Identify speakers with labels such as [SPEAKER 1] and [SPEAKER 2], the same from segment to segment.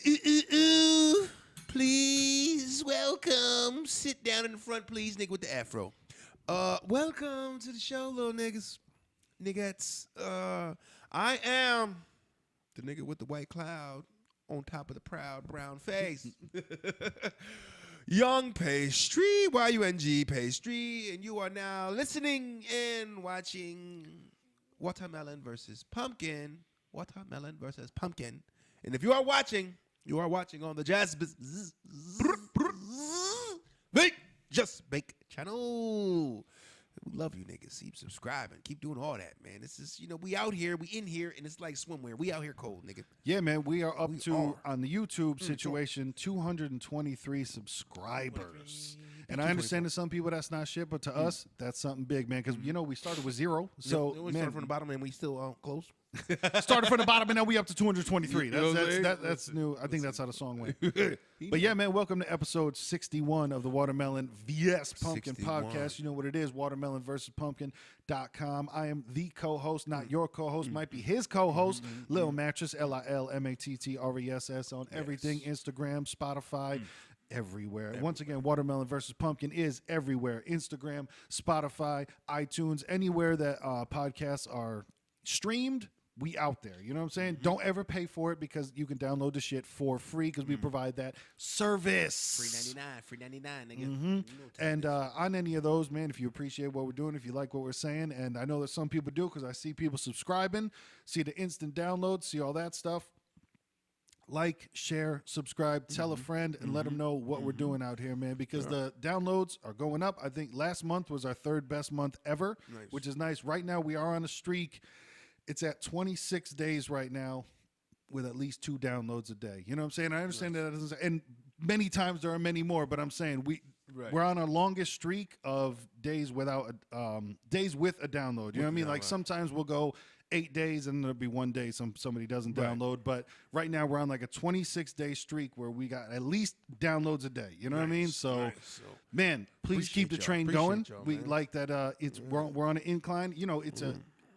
[SPEAKER 1] Ooh, ooh, ooh. Please, welcome. Sit down in the front, please, nigga with the afro. Welcome to the show, little niggas. Niggettes. I am the nigga with the white cloud on top of the proud brown face. Young Pastry, Y-U-N-G Pastry, and you are now listening and watching Watermelon versus Pumpkin. Watermelon versus Pumpkin. And if you are watching on the Just Bake channel. We love you niggas. Keep subscribing. Keep doing all that, man. This is, we out here, we in here, and it's like swimwear. We out here cold, nigga.
[SPEAKER 2] Yeah, man. We are up on the YouTube situation, 223 subscribers. And I understand to some people that's not shit, but to us, that's something big, man. Because, we started with 0. So,
[SPEAKER 1] we started from the bottom, and we still close.
[SPEAKER 2] Started from the bottom, and now we up to 223. That's new. I think that's how the song went. But yeah, man, welcome to episode 61 of the Watermelon vs. Pumpkin
[SPEAKER 1] 61.
[SPEAKER 2] podcast. You know what it is, watermelon versus pumpkin.com. I am the co-host, not your co-host. Might be his co-host, Lil Mattress, LILMATTRESS on everything, Instagram, Spotify, everywhere. Once again, Watermelon versus Pumpkin is everywhere. Instagram, Spotify, iTunes, anywhere that podcasts are streamed. We out there. You know what I'm saying? Don't ever pay for it because you can download the shit for free because we provide that service.
[SPEAKER 1] Free 99, nigga.
[SPEAKER 2] And on any of those, man, if you appreciate what we're doing, if you like what we're saying, and I know that some people do because I see people subscribing, see the instant downloads, see all that stuff. Like, share, subscribe, tell a friend, and let them know what we're doing out here, man, because the downloads are going up. I think last month was our third best month ever, which is nice. Right now, we are on a streak. It's at 26 days right now with at least 2 downloads a day. You know what I'm saying? I understand that doesn't, and many times there are many more, but I'm saying we're on our longest streak of days without days with a download. You know what I mean? Like sometimes we'll go 8 days and there'll be one day somebody doesn't download. But right now we're on like a 26-day streak where we got at least downloads a day. You know what I mean? So, man, please keep the train going. We like that. We're on an incline.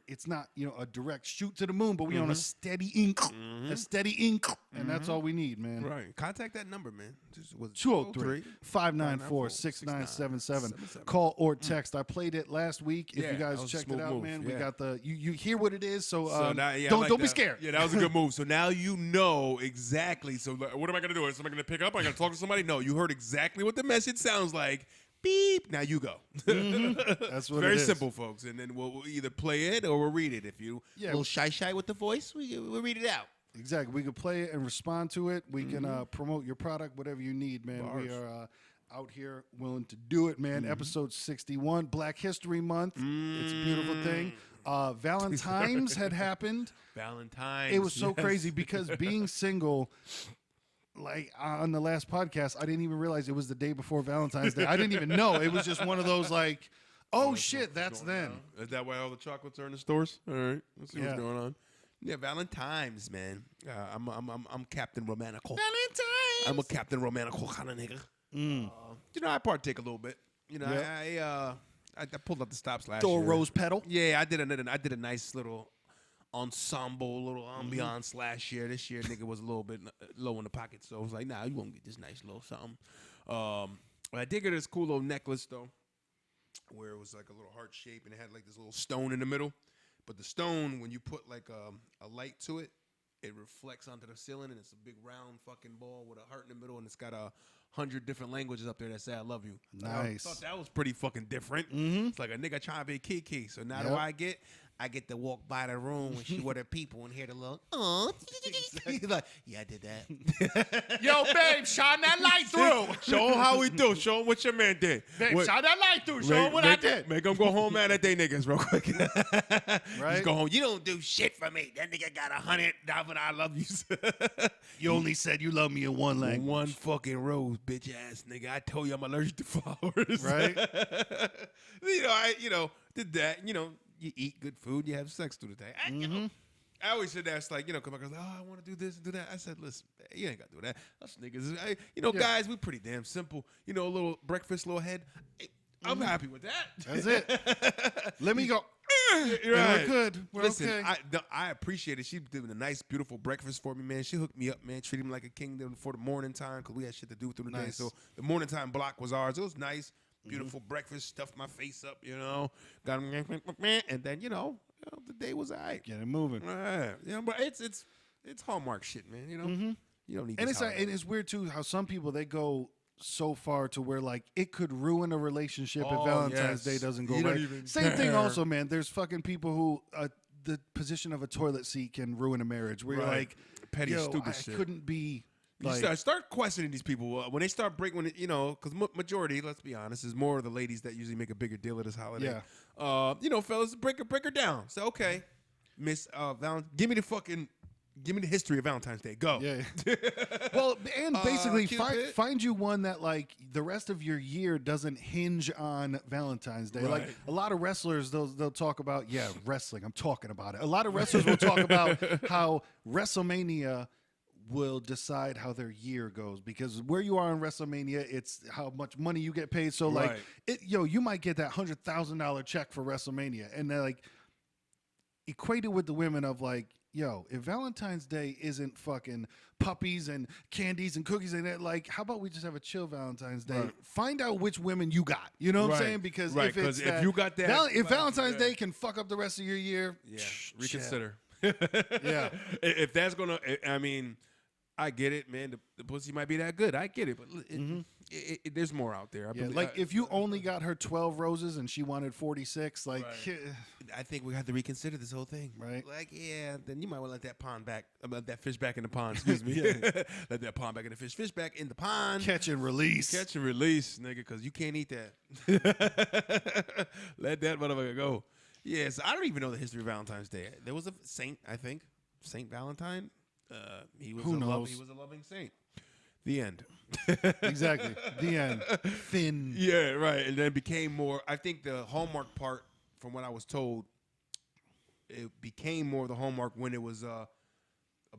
[SPEAKER 2] It's not, a direct shoot to the moon, but we on a steady ink, and that's all we need, man.
[SPEAKER 1] Right. Contact that number, man.
[SPEAKER 2] 203-594-6977. Call or text. I played it last week. If you guys checked it out, man, we got the, you hear what it is, so now, don't be scared.
[SPEAKER 1] Yeah, that was a good move. So now you know exactly. So what am I going to do? Is somebody going to pick up? Am I going to talk to somebody? No, you heard exactly what the message sounds like. Beep. Now you go.
[SPEAKER 2] That's what
[SPEAKER 1] Very
[SPEAKER 2] it is.
[SPEAKER 1] simple, folks. And then we'll either play it or we'll read it. If you a little shy with the voice, we'll read it out.
[SPEAKER 2] Exactly. We can play it and respond to it. We can promote your product, whatever you need, man.
[SPEAKER 1] Bars.
[SPEAKER 2] We are out here willing to do it, man. Episode 61, Black History Month. It's a beautiful thing. Valentines had happened.
[SPEAKER 1] Valentines.
[SPEAKER 2] It was so crazy because being single... Like on the last podcast, I didn't even realize it was the day before Valentine's Day. I didn't even know. It was just one of those like, oh shit, that's then.
[SPEAKER 1] Is that why all the chocolates are in the stores? All right, let's see what's going on. Yeah, Valentine's, man. I'm Captain Romantical.
[SPEAKER 2] Valentine's.
[SPEAKER 1] I'm a Captain Romantical kind of nigga. I partake a little bit. I pulled up the stops last year.
[SPEAKER 2] Throw a rose petal.
[SPEAKER 1] Yeah, I did a nice little ensemble, little ambiance last year. This year, nigga was a little bit low in the pocket, so I was like, nah, you won't get this nice little something. I did get this cool little necklace, though, where it was like a little heart shape, and it had like this little stone in the middle. But the stone, when you put like a light to it, it reflects onto the ceiling, and it's a big round fucking ball with a heart in the middle, and it's got 100 different languages up there that say I love you.
[SPEAKER 2] Nice.
[SPEAKER 1] I thought that was pretty fucking different. It's like a nigga trying to be Kiki. So now do I get to walk by the room when she with her people and hear the little, oh, like, yeah, I did that.
[SPEAKER 2] Yo, babe, shine that light through.
[SPEAKER 1] Show him how we do. Show him what your man did.
[SPEAKER 2] Babe, shine that light through. Show him what I did.
[SPEAKER 1] Make him go home mad at they niggas real quick.
[SPEAKER 2] Right?
[SPEAKER 1] Just go home. You don't do shit for me. That nigga got 100 I love you.
[SPEAKER 2] You only said you love me in one language.
[SPEAKER 1] One fucking rose, bitch ass nigga. I told you I'm allergic to flowers.
[SPEAKER 2] Right?
[SPEAKER 1] I did that. You eat good food, you have sex through the day. I always said that. It's like, come on, girls, I want to do this and do that. I said, listen, you ain't got to do that. Us niggas, guys, we pretty damn simple. A little breakfast, little head. I'm happy with that.
[SPEAKER 2] That's it. Let me go.
[SPEAKER 1] Right.
[SPEAKER 2] We're good. We're
[SPEAKER 1] Listen,
[SPEAKER 2] okay.
[SPEAKER 1] I appreciate it. She did a nice, beautiful breakfast for me, man. She hooked me up, man. Treated me like a king for the morning time because we had shit to do through the day.
[SPEAKER 2] Nice.
[SPEAKER 1] So the morning time block was ours. It was nice, beautiful breakfast. Stuffed my face up, Got and then the day was alright.
[SPEAKER 2] Get it moving.
[SPEAKER 1] But it's Hallmark shit, man. You don't need.
[SPEAKER 2] And
[SPEAKER 1] this
[SPEAKER 2] it's weird too how some people they go so far to where like it could ruin a relationship if Valentine's Day doesn't go right. Same thing also, man. There's fucking people who the position of a toilet seat can ruin a marriage. Where you're like,
[SPEAKER 1] petty, stupid shit.
[SPEAKER 2] I couldn't be.
[SPEAKER 1] You start questioning these people when they start breaking. Because majority, let's be honest, is more of the ladies that usually make a bigger deal of this holiday.
[SPEAKER 2] Yeah.
[SPEAKER 1] Fellas, break her down. Say, okay, Miss give me the history of Valentine's Day. Go.
[SPEAKER 2] Yeah. Well, and basically find you one that like the rest of your year doesn't hinge on Valentine's Day.
[SPEAKER 1] Right.
[SPEAKER 2] Like a lot of wrestlers, they'll talk about wrestling. I'm talking about it. A lot of wrestlers will talk about how WrestleMania will decide how their year goes because where you are in WrestleMania, it's how much money you get paid. So like, you might get that $100,000 check for WrestleMania, and they're like equated with the women of like, if Valentine's Day isn't fucking puppies and candies and cookies and that, like, how about we just have a chill Valentine's Day? Right. Find out which women you got. You know what I'm saying? Because if
[SPEAKER 1] you got that,
[SPEAKER 2] if Valentine's Day can fuck up the rest of your year,
[SPEAKER 1] reconsider.
[SPEAKER 2] Yeah.
[SPEAKER 1] If that's gonna, I mean, I get it, man. The pussy might be that good. I get it, but there's more out there.
[SPEAKER 2] If you only got her 12 roses and she wanted 46, like,
[SPEAKER 1] I think we have to reconsider this whole thing,
[SPEAKER 2] right?
[SPEAKER 1] Like, then you might want to let that fish back in the pond. Excuse me, let that pond back in the fish back in the pond.
[SPEAKER 2] Catch and release,
[SPEAKER 1] nigga, because you can't eat that. Let that motherfucker go. Yes, I don't even know the history of Valentine's Day. There was a saint, I think, Saint Valentine. He was a loving saint. The end.
[SPEAKER 2] Exactly. The end. Thin.
[SPEAKER 1] Yeah, right. And then it became more, I think the Hallmark part, from what I was told, it became more the Hallmark when it was a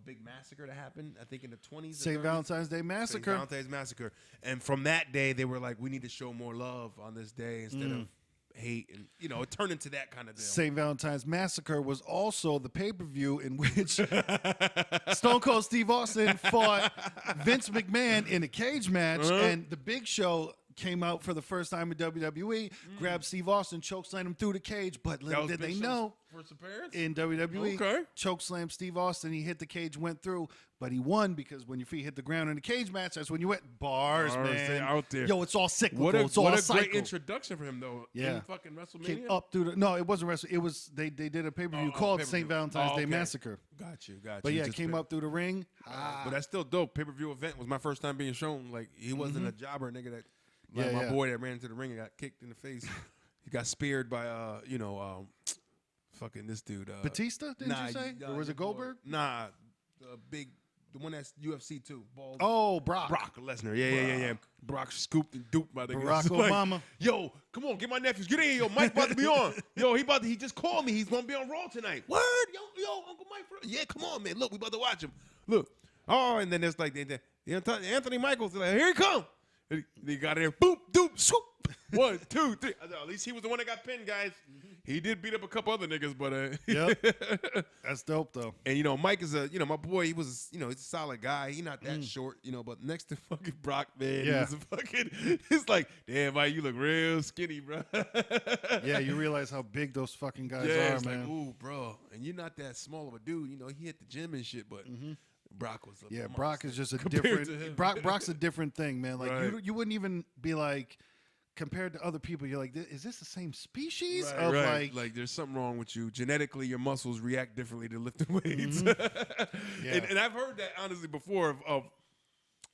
[SPEAKER 1] big massacre that happened, I think in the 20s.
[SPEAKER 2] St. Valentine's Day Massacre.
[SPEAKER 1] St. Valentine's Massacre. And from that day, they were like, we need to show more love on this day instead of hate, and it turned into that kind of deal.
[SPEAKER 2] St. Valentine's Massacre was also the pay-per-view in which Stone Cold Steve Austin fought Vince McMahon in a cage match, and the Big Show came out for the first time in WWE, grabbed Steve Austin, chokeslammed him through the cage, but little did they know,
[SPEAKER 1] first appearance
[SPEAKER 2] in WWE, chokeslammed Steve Austin, he hit the cage, went through, but he won because when your feet hit the ground in a cage match, that's when you went bars, man.
[SPEAKER 1] Out there.
[SPEAKER 2] Yo, it's all cyclical.
[SPEAKER 1] What a
[SPEAKER 2] cycle.
[SPEAKER 1] Great introduction for him, though.
[SPEAKER 2] Yeah.
[SPEAKER 1] In fucking WrestleMania?
[SPEAKER 2] Came up through it wasn't wrestling. It was, they did a pay-per-view called St. Valentine's Day Massacre.
[SPEAKER 1] Got you.
[SPEAKER 2] But yeah, it came up through the ring.
[SPEAKER 1] But that's still dope. Pay-per-view event was my first time being shown. Like, he wasn't a jobber nigga that, like my boy that ran into the ring and got kicked in the face. He got speared by, fucking this dude.
[SPEAKER 2] Batista, didn't you say? Or was it Goldberg?
[SPEAKER 1] Nah, the one that's UFC too. Bald.
[SPEAKER 2] Oh, Brock
[SPEAKER 1] Lesnar. Yeah. Brock scooped and duped by the
[SPEAKER 2] Barack Obama.
[SPEAKER 1] Yo, come on, get my nephews. Get in here. Yo, Mike about to be on. Yo, he just called me. He's gonna be on Raw tonight. Word. Yo, Uncle Mike. Yeah, come on, man. Look, we about to watch him. Look. Oh, and then there's like Anthony Michaels. Like, here he come. They got in there. Boop, doop, swoop. 1, 2, 3. At least he was the one that got pinned, guys. He did beat up a couple other niggas, but
[SPEAKER 2] yep. That's dope though.
[SPEAKER 1] And Mike is my boy. He was he's a solid guy. He's not that short, but next to fucking Brock, man, he was a fucking. It's like, damn, Mike, you look real skinny, bro.
[SPEAKER 2] Yeah, you realize how big those fucking guys are,
[SPEAKER 1] it's
[SPEAKER 2] man.
[SPEAKER 1] Like, ooh, bro, and you're not that small of a dude. He hit the gym and shit, but. Brock was
[SPEAKER 2] Brock is just a different Brock's a different thing, man. Like you wouldn't even be like compared to other people, you're like, is this the same species?
[SPEAKER 1] Like there's something wrong with you. Genetically, your muscles react differently to lifting weights. And I've heard that honestly before of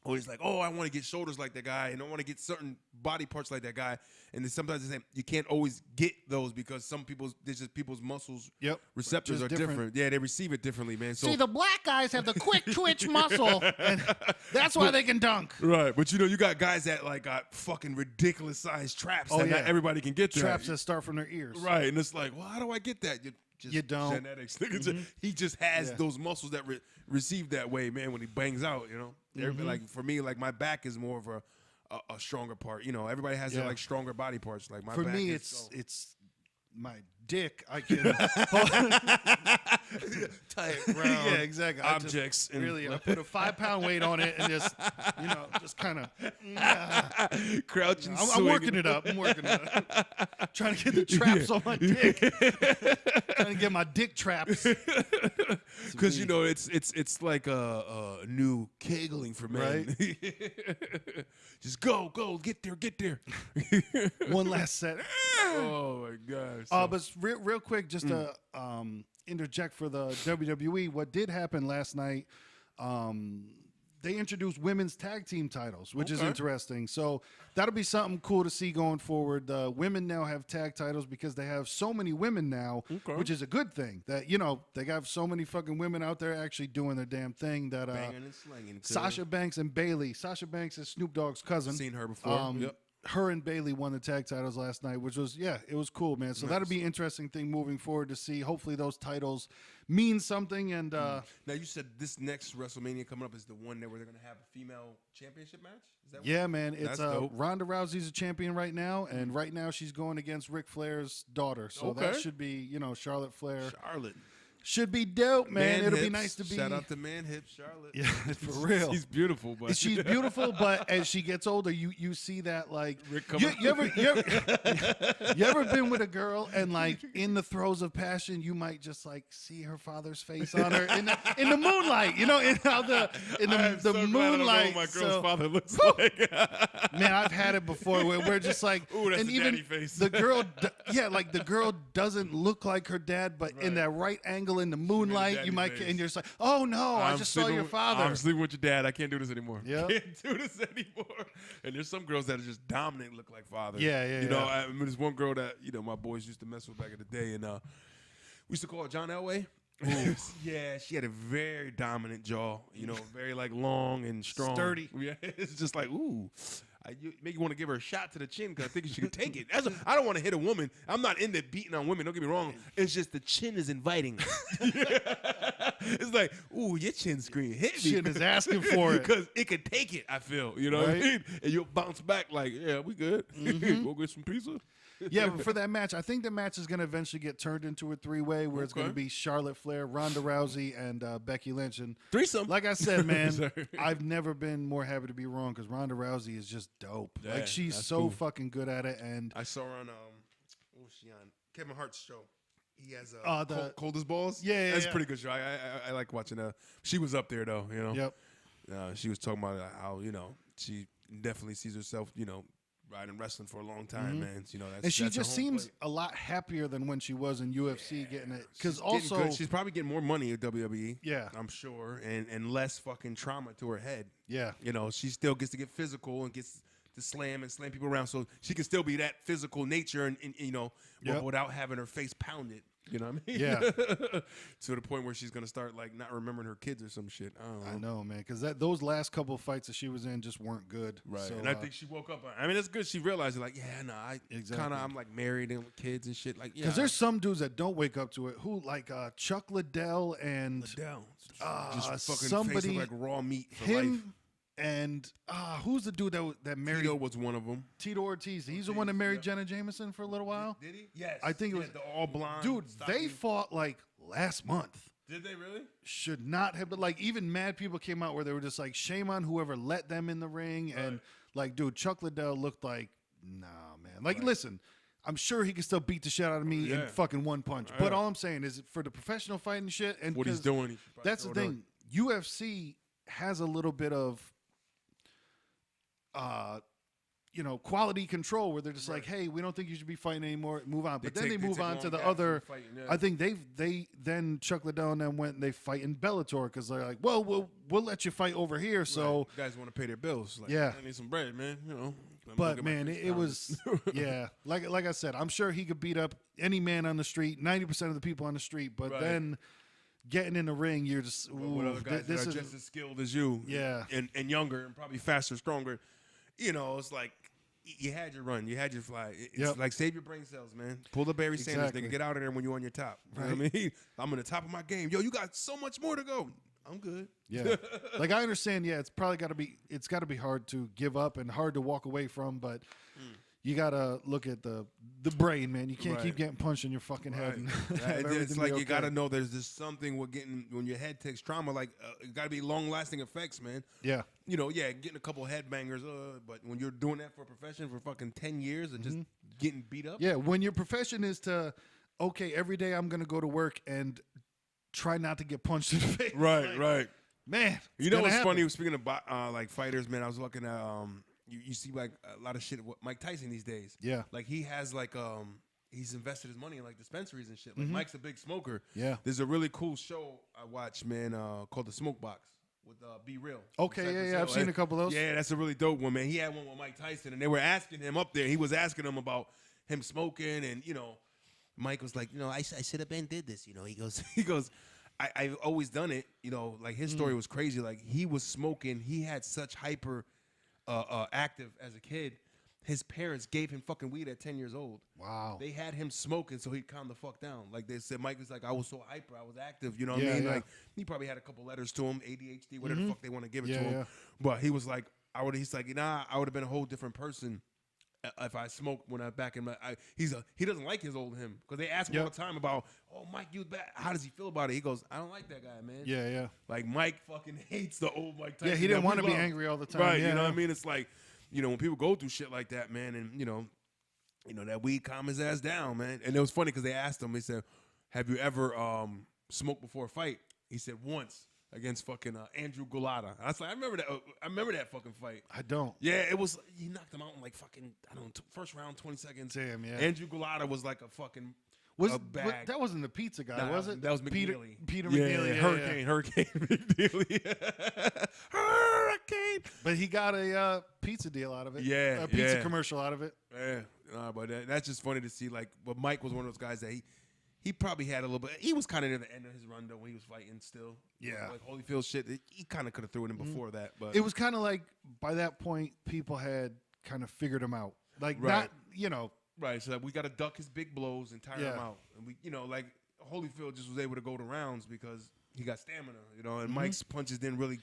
[SPEAKER 1] always like, I want to get shoulders like that guy, and I want to get certain body parts like that guy. And then sometimes they say you can't always get those because people's muscles receptors are different. Yeah, they receive it differently, man. So
[SPEAKER 2] see, the black guys have the quick twitch muscle, and that's why they can dunk.
[SPEAKER 1] Right, but you got guys that like got fucking ridiculous sized traps that not everybody can get.
[SPEAKER 2] Traps that start from their ears.
[SPEAKER 1] Right, and it's like, well, how do I get that?
[SPEAKER 2] You don't.
[SPEAKER 1] Genetics. He just has those muscles that receive that way, man. When he bangs out, like for me, like my back is more of a stronger part. Everybody has their like stronger body parts. Like my
[SPEAKER 2] for
[SPEAKER 1] back
[SPEAKER 2] me, it's my dick, I can
[SPEAKER 1] Tight round
[SPEAKER 2] yeah, exactly.
[SPEAKER 1] objects.
[SPEAKER 2] I put a 5-pound weight on it and just kind of
[SPEAKER 1] crouching.
[SPEAKER 2] I'm working it up. Trying to get the traps on my dick. Trying to get my dick traps.
[SPEAKER 1] Because it's like a new kegling for men.
[SPEAKER 2] Right?
[SPEAKER 1] Just go, get there.
[SPEAKER 2] One last set.
[SPEAKER 1] Oh my gosh.
[SPEAKER 2] But real quick, just to interject for the WWE, what did happen last night? They introduced women's tag team titles, which is interesting. So that'll be something cool to see going forward. The women now have tag titles because they have so many women now, which is a good thing. That they have so many fucking women out there actually doing their damn thing. That
[SPEAKER 1] banging and slinging.
[SPEAKER 2] Sasha Banks and Bailey. Sasha Banks is Snoop Dogg's cousin.
[SPEAKER 1] Seen her before. Yep.
[SPEAKER 2] Her and Bailey won the tag titles last night, which was, it was cool, man. So that'll be an interesting thing moving forward to see. Hopefully those titles mean something. And
[SPEAKER 1] now you said this next WrestleMania coming up is the one where they're going to have a female championship match? Is that
[SPEAKER 2] yeah, man. It's
[SPEAKER 1] dope.
[SPEAKER 2] Ronda Rousey's a champion right now, and right now she's going against Ric Flair's daughter. So that should be, Charlotte Flair.
[SPEAKER 1] Charlotte.
[SPEAKER 2] Should be dope, man. It'll
[SPEAKER 1] hips.
[SPEAKER 2] be nice to be.
[SPEAKER 1] Shout out to Man Hips, Charlotte.
[SPEAKER 2] Yeah, for real.
[SPEAKER 1] She's beautiful, but
[SPEAKER 2] she's beautiful. But as she gets older, you see that like you ever been with a girl and like in the throes of passion, you might just like see her father's face on her in the moonlight. In the moonlight.
[SPEAKER 1] What my girl's father looks like.
[SPEAKER 2] Man, I've had it before where we're just like,
[SPEAKER 1] ooh, that's
[SPEAKER 2] and
[SPEAKER 1] a
[SPEAKER 2] even
[SPEAKER 1] daddy face.
[SPEAKER 2] the girl, the girl doesn't look like her dad, but in that right angle in the moonlight, you might, and you're just like, oh no, I just saw your father.
[SPEAKER 1] I'm sleeping with your dad. I can't do this anymore.
[SPEAKER 2] Yeah,
[SPEAKER 1] can't do this anymore. And there's some girls that are just dominant, look like fathers.
[SPEAKER 2] Yeah.
[SPEAKER 1] I mean, there's one girl that my boys used to mess with back in the day, and we used to call her John Elway. Yeah, she had a very dominant jaw. Very like long and strong,
[SPEAKER 2] sturdy.
[SPEAKER 1] Yeah, it's just like ooh. You make you want to give her a shot to the chin because I think she can take it. I don't want to hit a woman. I'm not into beating on women. Don't get me wrong. It's just the chin is inviting. It's like, ooh, your chin screen hit me.
[SPEAKER 2] Chin is asking for it
[SPEAKER 1] because it can take it. I feel, what I mean? And you'll bounce back like, yeah, we good. Go get some pizza.
[SPEAKER 2] Yeah, but for that match, I think the match is going to eventually get turned into a 3-way where it's going to be Charlotte Flair, Ronda Rousey, and Becky Lynch. And
[SPEAKER 1] threesome.
[SPEAKER 2] Like I said, man, I've never been more happy to be wrong because Ronda Rousey is just dope.
[SPEAKER 1] Yeah,
[SPEAKER 2] like she's so fucking good at it. And
[SPEAKER 1] I saw her on what was she on? Kevin Hart's show. He has Cold as Balls.
[SPEAKER 2] Yeah,
[SPEAKER 1] that's a pretty good show. I like watching her. She was up there though.
[SPEAKER 2] Yep.
[SPEAKER 1] She was talking about how she definitely sees herself riding wrestling for a long time, man.
[SPEAKER 2] And she just seems a lot happier than when she was in UFC getting it. Because also
[SPEAKER 1] good. She's probably getting more money at WWE.
[SPEAKER 2] Yeah,
[SPEAKER 1] I'm sure, and less fucking trauma to her head.
[SPEAKER 2] Yeah,
[SPEAKER 1] she still gets to get physical and gets to slam people around, so she can still be that physical nature and without having her face pounded. You know what I mean?
[SPEAKER 2] Yeah.
[SPEAKER 1] To the point where she's gonna start like not remembering her kids or some shit.
[SPEAKER 2] I know, man, because those last couple of fights that she was in just weren't good.
[SPEAKER 1] Right.
[SPEAKER 2] So,
[SPEAKER 1] and I think she woke up. I mean, it's good. She realized like, I'm like married and with kids and shit. Like,
[SPEAKER 2] because there's some dudes that don't wake up to it. Who like Chuck Liddell and
[SPEAKER 1] just fucking
[SPEAKER 2] somebody
[SPEAKER 1] face like raw meat for
[SPEAKER 2] him.
[SPEAKER 1] life.
[SPEAKER 2] And who's the dude that married?
[SPEAKER 1] Tito was one of them.
[SPEAKER 2] Tito Ortiz. He's the one that married Jenna Jameson for a little while.
[SPEAKER 1] Did he? Yes.
[SPEAKER 2] I think it was
[SPEAKER 1] the all blonde.
[SPEAKER 2] Dude, they fought like last month.
[SPEAKER 1] Did they really?
[SPEAKER 2] Should not have. But like even mad people came out where they were just like, shame on whoever let them in the ring. Right. And like, dude, Chuck Liddell looked like, nah, man. Like, listen, I'm sure he can still beat the shit out of me in fucking one punch. But all I'm saying is for the professional fighting shit and
[SPEAKER 1] what he's doing.
[SPEAKER 2] That's the thing. UFC has a little bit of quality control where they're just like, hey, we don't think you should be fighting anymore, move on. But then they move on to the other. I think they then Chuck Liddell and them went and they fight in Bellator because they're like, well, we'll let you fight over here. So
[SPEAKER 1] you guys want to pay their bills. Like,
[SPEAKER 2] yeah,
[SPEAKER 1] I need some bread, man.
[SPEAKER 2] But man, it was like I said, I'm sure he could beat up any man on the street, 90% of the people on the street. But then getting in the ring, you're just
[SPEAKER 1] with other guys that are just as skilled as you, and younger and probably faster, stronger. It's like you had your run, you had your fly. It's like save your brain cells, man. Pull the Barry Sanders thing and get out of there when you're on your top. You know what I mean? I'm on the top of my game. Yo, you got so much more to go. I'm good.
[SPEAKER 2] Yeah, like I understand. Yeah, it's got to be hard to give up and hard to walk away from, but. you gotta look at the brain, man. You can't
[SPEAKER 1] Right.
[SPEAKER 2] keep getting punched in your fucking head. And
[SPEAKER 1] Right.
[SPEAKER 2] have
[SPEAKER 1] It's
[SPEAKER 2] everything
[SPEAKER 1] like
[SPEAKER 2] be
[SPEAKER 1] you
[SPEAKER 2] okay.
[SPEAKER 1] gotta know there's just something with getting when your head takes trauma. Like it gotta be long lasting effects, man.
[SPEAKER 2] Yeah.
[SPEAKER 1] You know, yeah, getting a couple headbangers, but when you're doing that for a profession for fucking 10 years and just getting beat up,
[SPEAKER 2] Yeah, when your profession is to, okay, every day I'm gonna go to work and try not to get punched in the face.
[SPEAKER 1] right,
[SPEAKER 2] Like,
[SPEAKER 1] right.
[SPEAKER 2] man.
[SPEAKER 1] You know what's funny? Speaking of like fighters, man, I was looking at you see like a lot of shit with Mike Tyson these days.
[SPEAKER 2] Yeah.
[SPEAKER 1] Like he has like he's invested his money in like dispensaries and shit. Like Mike's a big smoker.
[SPEAKER 2] Yeah.
[SPEAKER 1] There's a really cool show I watched, man, called The Smoke Box with Be Real.
[SPEAKER 2] Okay, yeah, I've seen a couple of those.
[SPEAKER 1] Yeah, that's a really dope one, man. He had one with Mike Tyson, and they were asking him up there. He was asking him about him smoking, and Mike was like, I should have been did this. He goes, I've always done it. Like his story was crazy. Like he was smoking. He had such hyper active as a kid. His parents gave him fucking weed at 10 years old.
[SPEAKER 2] Wow.
[SPEAKER 1] They had him smoking so he'd calm the fuck down. Like they said, Mike was like, I was so hyper, I was active. You know what I mean?
[SPEAKER 2] Yeah.
[SPEAKER 1] Like he probably had a couple letters to him, ADHD, whatever the fuck they want to give it to
[SPEAKER 2] Yeah,
[SPEAKER 1] him.
[SPEAKER 2] yeah.
[SPEAKER 1] But he was like, he's like, I would have been a whole different person if I smoked when I back in my. He doesn't like his old him because they ask him all the time about, Mike, you bad. How does he feel about it? He goes, I don't like that guy, man.
[SPEAKER 2] Yeah, yeah.
[SPEAKER 1] Like Mike fucking hates the old Mike Tyson.
[SPEAKER 2] Yeah, he didn't
[SPEAKER 1] that
[SPEAKER 2] want to
[SPEAKER 1] we
[SPEAKER 2] be
[SPEAKER 1] love.
[SPEAKER 2] angry all the time.
[SPEAKER 1] Right,
[SPEAKER 2] Yeah,
[SPEAKER 1] you know
[SPEAKER 2] yeah.
[SPEAKER 1] what I mean? It's like, when people go through shit like that, man, and that weed calm his ass down, man. And it was funny because they asked him, they said, have you ever smoked before a fight? He said once against fucking Andrew Gulata. I was like, I remember that fucking fight.
[SPEAKER 2] I don't.
[SPEAKER 1] Yeah, it was, he knocked him out in like fucking, I don't know, first round, 20 seconds.
[SPEAKER 2] Damn, yeah.
[SPEAKER 1] Andrew Gulata was like a fucking bag.
[SPEAKER 2] That wasn't the pizza guy,
[SPEAKER 1] Nah,
[SPEAKER 2] was it?
[SPEAKER 1] That was
[SPEAKER 2] Peter
[SPEAKER 1] McNeely.
[SPEAKER 2] McNeely. Yeah,
[SPEAKER 1] Hurricane McNeely. Hurricane.
[SPEAKER 2] But he got a pizza deal out of it.
[SPEAKER 1] Yeah,
[SPEAKER 2] A pizza
[SPEAKER 1] yeah.
[SPEAKER 2] commercial out of it.
[SPEAKER 1] Yeah, but that's just funny to see. Like, but Mike was one of those guys that he probably had a little bit. He was kind of near the end of his run though when he was fighting still.
[SPEAKER 2] Yeah.
[SPEAKER 1] Like Holyfield shit. He kind of could have threw it in before that, but
[SPEAKER 2] It was kind of like by that point people had kind of figured him out. Like
[SPEAKER 1] Right.
[SPEAKER 2] not,
[SPEAKER 1] right. So we got to duck his big blows and tire him
[SPEAKER 2] Yeah.
[SPEAKER 1] out, and we, like Holyfield just was able to go to rounds because he got stamina, and Mike's punches didn't really.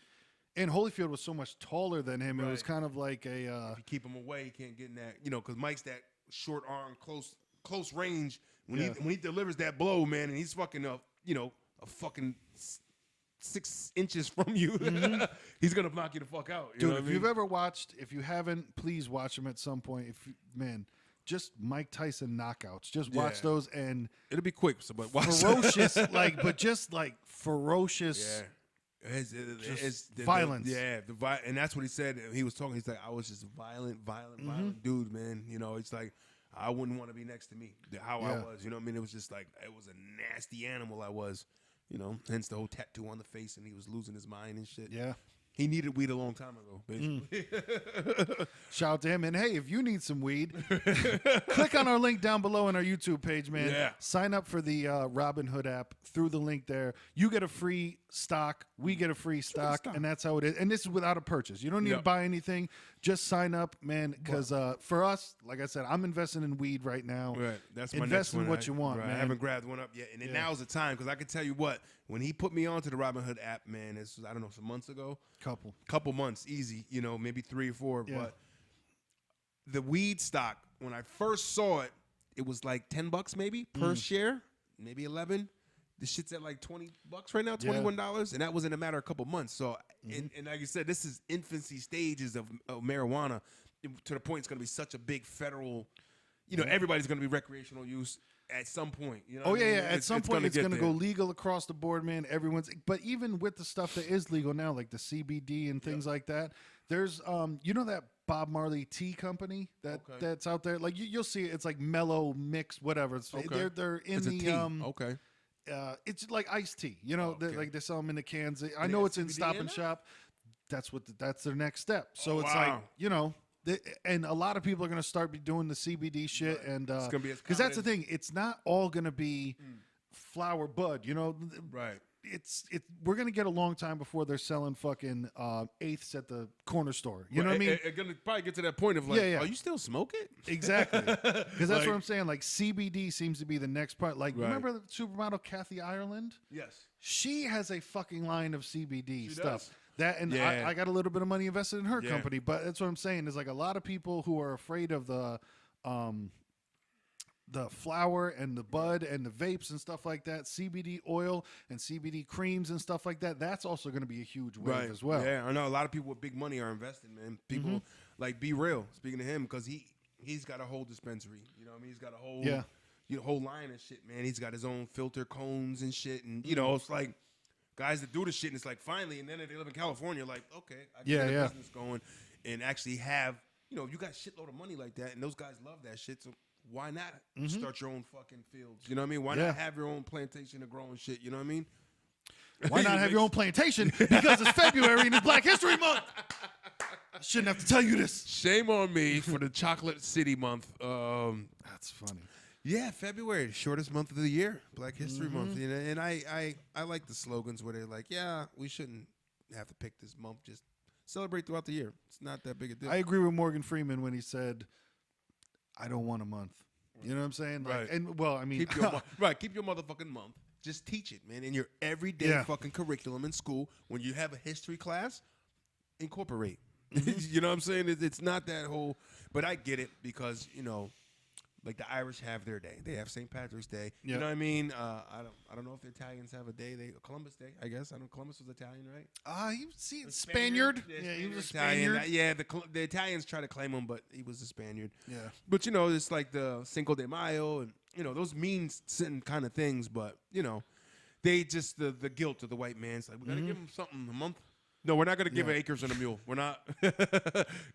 [SPEAKER 2] and Holyfield was so much taller than him. It was
[SPEAKER 1] Right.
[SPEAKER 2] kind of like
[SPEAKER 1] If you keep him away, he can't get in that, because Mike's that short arm, close range. When
[SPEAKER 2] Yeah.
[SPEAKER 1] he delivers that blow, man, and he's fucking a fucking 6 inches from you, he's gonna knock you the fuck out. You
[SPEAKER 2] dude,
[SPEAKER 1] know what
[SPEAKER 2] if
[SPEAKER 1] I mean?
[SPEAKER 2] you've ever watched, if you haven't, please watch him at some point. Just Mike Tyson knockouts. Just watch
[SPEAKER 1] Yeah.
[SPEAKER 2] those and
[SPEAKER 1] It'll be quick, but watch.
[SPEAKER 2] ferocious, but just like ferocious.
[SPEAKER 1] Yeah. It's
[SPEAKER 2] violence.
[SPEAKER 1] And that's what he said. He was talking. He's like, I was just violent dude, man. It's like I wouldn't want to be next to me. How I
[SPEAKER 2] Yeah.
[SPEAKER 1] was, you know what I mean? It was just like it was a nasty animal I was. Hence the whole tattoo on the face, and he was losing his mind and shit.
[SPEAKER 2] Yeah.
[SPEAKER 1] He needed weed a long time ago, basically.
[SPEAKER 2] Shout out to him. And hey, if you need some weed, click on our link down below on our YouTube page, man.
[SPEAKER 1] Yeah.
[SPEAKER 2] Sign up for the Robinhood app through the link there. You get a free stock. We get a free stock. And that's how it is. And this is without a purchase. You don't need to
[SPEAKER 1] Yep.
[SPEAKER 2] buy anything. Just sign up, man. Because for us, like I said, I'm investing in weed right now.
[SPEAKER 1] Right, that's my
[SPEAKER 2] Invest
[SPEAKER 1] next
[SPEAKER 2] in
[SPEAKER 1] one.
[SPEAKER 2] what you want,
[SPEAKER 1] right.
[SPEAKER 2] man.
[SPEAKER 1] I haven't grabbed one up yet, and then now's the time because I can tell you what. When he put me onto the Robinhood app, man, this was, I don't know, some months ago. Couple months, easy. Maybe 3 or 4.
[SPEAKER 2] Yeah.
[SPEAKER 1] But the weed stock, when I first saw it, it was like $10 maybe per share, maybe 11. This shit's at like $20 right now, $21, and that was in a matter of a couple months. So, and like you said, this is infancy stages of marijuana to the point it's going to be such a big federal. Everybody's going to be recreational use at some point.
[SPEAKER 2] Oh yeah. At some point, it's going to
[SPEAKER 1] get
[SPEAKER 2] go
[SPEAKER 1] there.
[SPEAKER 2] legal across the board, man. But even with the stuff that is legal now, like the CBD and things like that, there's that Bob Marley tea company that's out there. Like you'll see it. It's like mellow mix, whatever. It's, they're in
[SPEAKER 1] It's a
[SPEAKER 2] the
[SPEAKER 1] tea. Okay.
[SPEAKER 2] it's like iced tea. Like they sell them in the cans. I
[SPEAKER 1] they
[SPEAKER 2] know
[SPEAKER 1] got
[SPEAKER 2] it's in
[SPEAKER 1] CBD
[SPEAKER 2] Stop
[SPEAKER 1] in
[SPEAKER 2] and
[SPEAKER 1] it?
[SPEAKER 2] Shop. That's their next step. So it's
[SPEAKER 1] wow.
[SPEAKER 2] like and a lot of people are going to start be doing the CBD shit, and
[SPEAKER 1] It's gonna be as
[SPEAKER 2] because that's the
[SPEAKER 1] common
[SPEAKER 2] thing. It's not all going to be flower bud.
[SPEAKER 1] Right.
[SPEAKER 2] We're going to get a long time before they're selling fucking eighths at the corner store. You know what I mean?
[SPEAKER 1] It's gonna probably get to that point of like,
[SPEAKER 2] Yeah.
[SPEAKER 1] are you still smoking?
[SPEAKER 2] Exactly. Because that's
[SPEAKER 1] Like-
[SPEAKER 2] what I'm saying. Like CBD seems to be the next part. Like
[SPEAKER 1] Right.
[SPEAKER 2] remember the supermodel Kathy Ireland?
[SPEAKER 1] Yes.
[SPEAKER 2] She has a fucking line of CBD
[SPEAKER 1] She
[SPEAKER 2] stuff.
[SPEAKER 1] does.
[SPEAKER 2] That and
[SPEAKER 1] Yeah.
[SPEAKER 2] I got a little bit of money invested in her
[SPEAKER 1] Yeah.
[SPEAKER 2] company, but that's what I'm saying. Is like a lot of people who are afraid of the the flower and the bud and the vapes and stuff like that, CBD oil and CBD creams and stuff like that, that's also going to be a huge wave as well.
[SPEAKER 1] Yeah, I know a lot of people with big money are investing, man. People like Be Real, speaking to him, because he's got a whole dispensary. You know what I mean? He's got a whole line of shit, man. He's got his own filter cones and shit. And, you know, it's like guys that do the shit, and it's like finally, and then they live in California, like, okay, I can get a business going and actually have, you know, you got a shitload of money like that, and those guys love that shit, so why not start your own fucking fields? You know what I mean? Why not have your own plantation of growing shit? You know what I mean?
[SPEAKER 2] Why not have your own plantation? Because it's February and it's Black History Month. I shouldn't have to tell you this.
[SPEAKER 1] Shame on me for the Chocolate City month.
[SPEAKER 2] That's funny.
[SPEAKER 1] Yeah, February, shortest month of the year, Black History Month. You know, and I like the slogans where they're like, yeah, we shouldn't have to pick this month. Just celebrate throughout the year. It's not that big a deal.
[SPEAKER 2] I agree with Morgan Freeman when he said, I don't want a month. You know what I'm saying? Like,
[SPEAKER 1] Right.
[SPEAKER 2] And well, I mean,
[SPEAKER 1] Keep your keep your motherfucking month. Just teach it, man, in your everyday fucking curriculum in school. When you have a history class, incorporate. You know what I'm saying? It's not that whole, but I get it because, you know, like the Irish have their day. They have St. Patrick's Day. You know what I mean? I don't know if the Italians have a day. Columbus Day, I guess. I know Columbus was Italian, right?
[SPEAKER 2] you see, Spaniard. Yeah, he was a Spaniard.
[SPEAKER 1] Yeah, the Italians try to claim him, but he was a Spaniard.
[SPEAKER 2] Yeah.
[SPEAKER 1] But, you know, it's like the Cinco de Mayo and, you know, those mean certain kind of things. But, you know, they just, the guilt of the white man. It's like, we got to give him something a month. No, we're not going to give acres and a mule. We're not.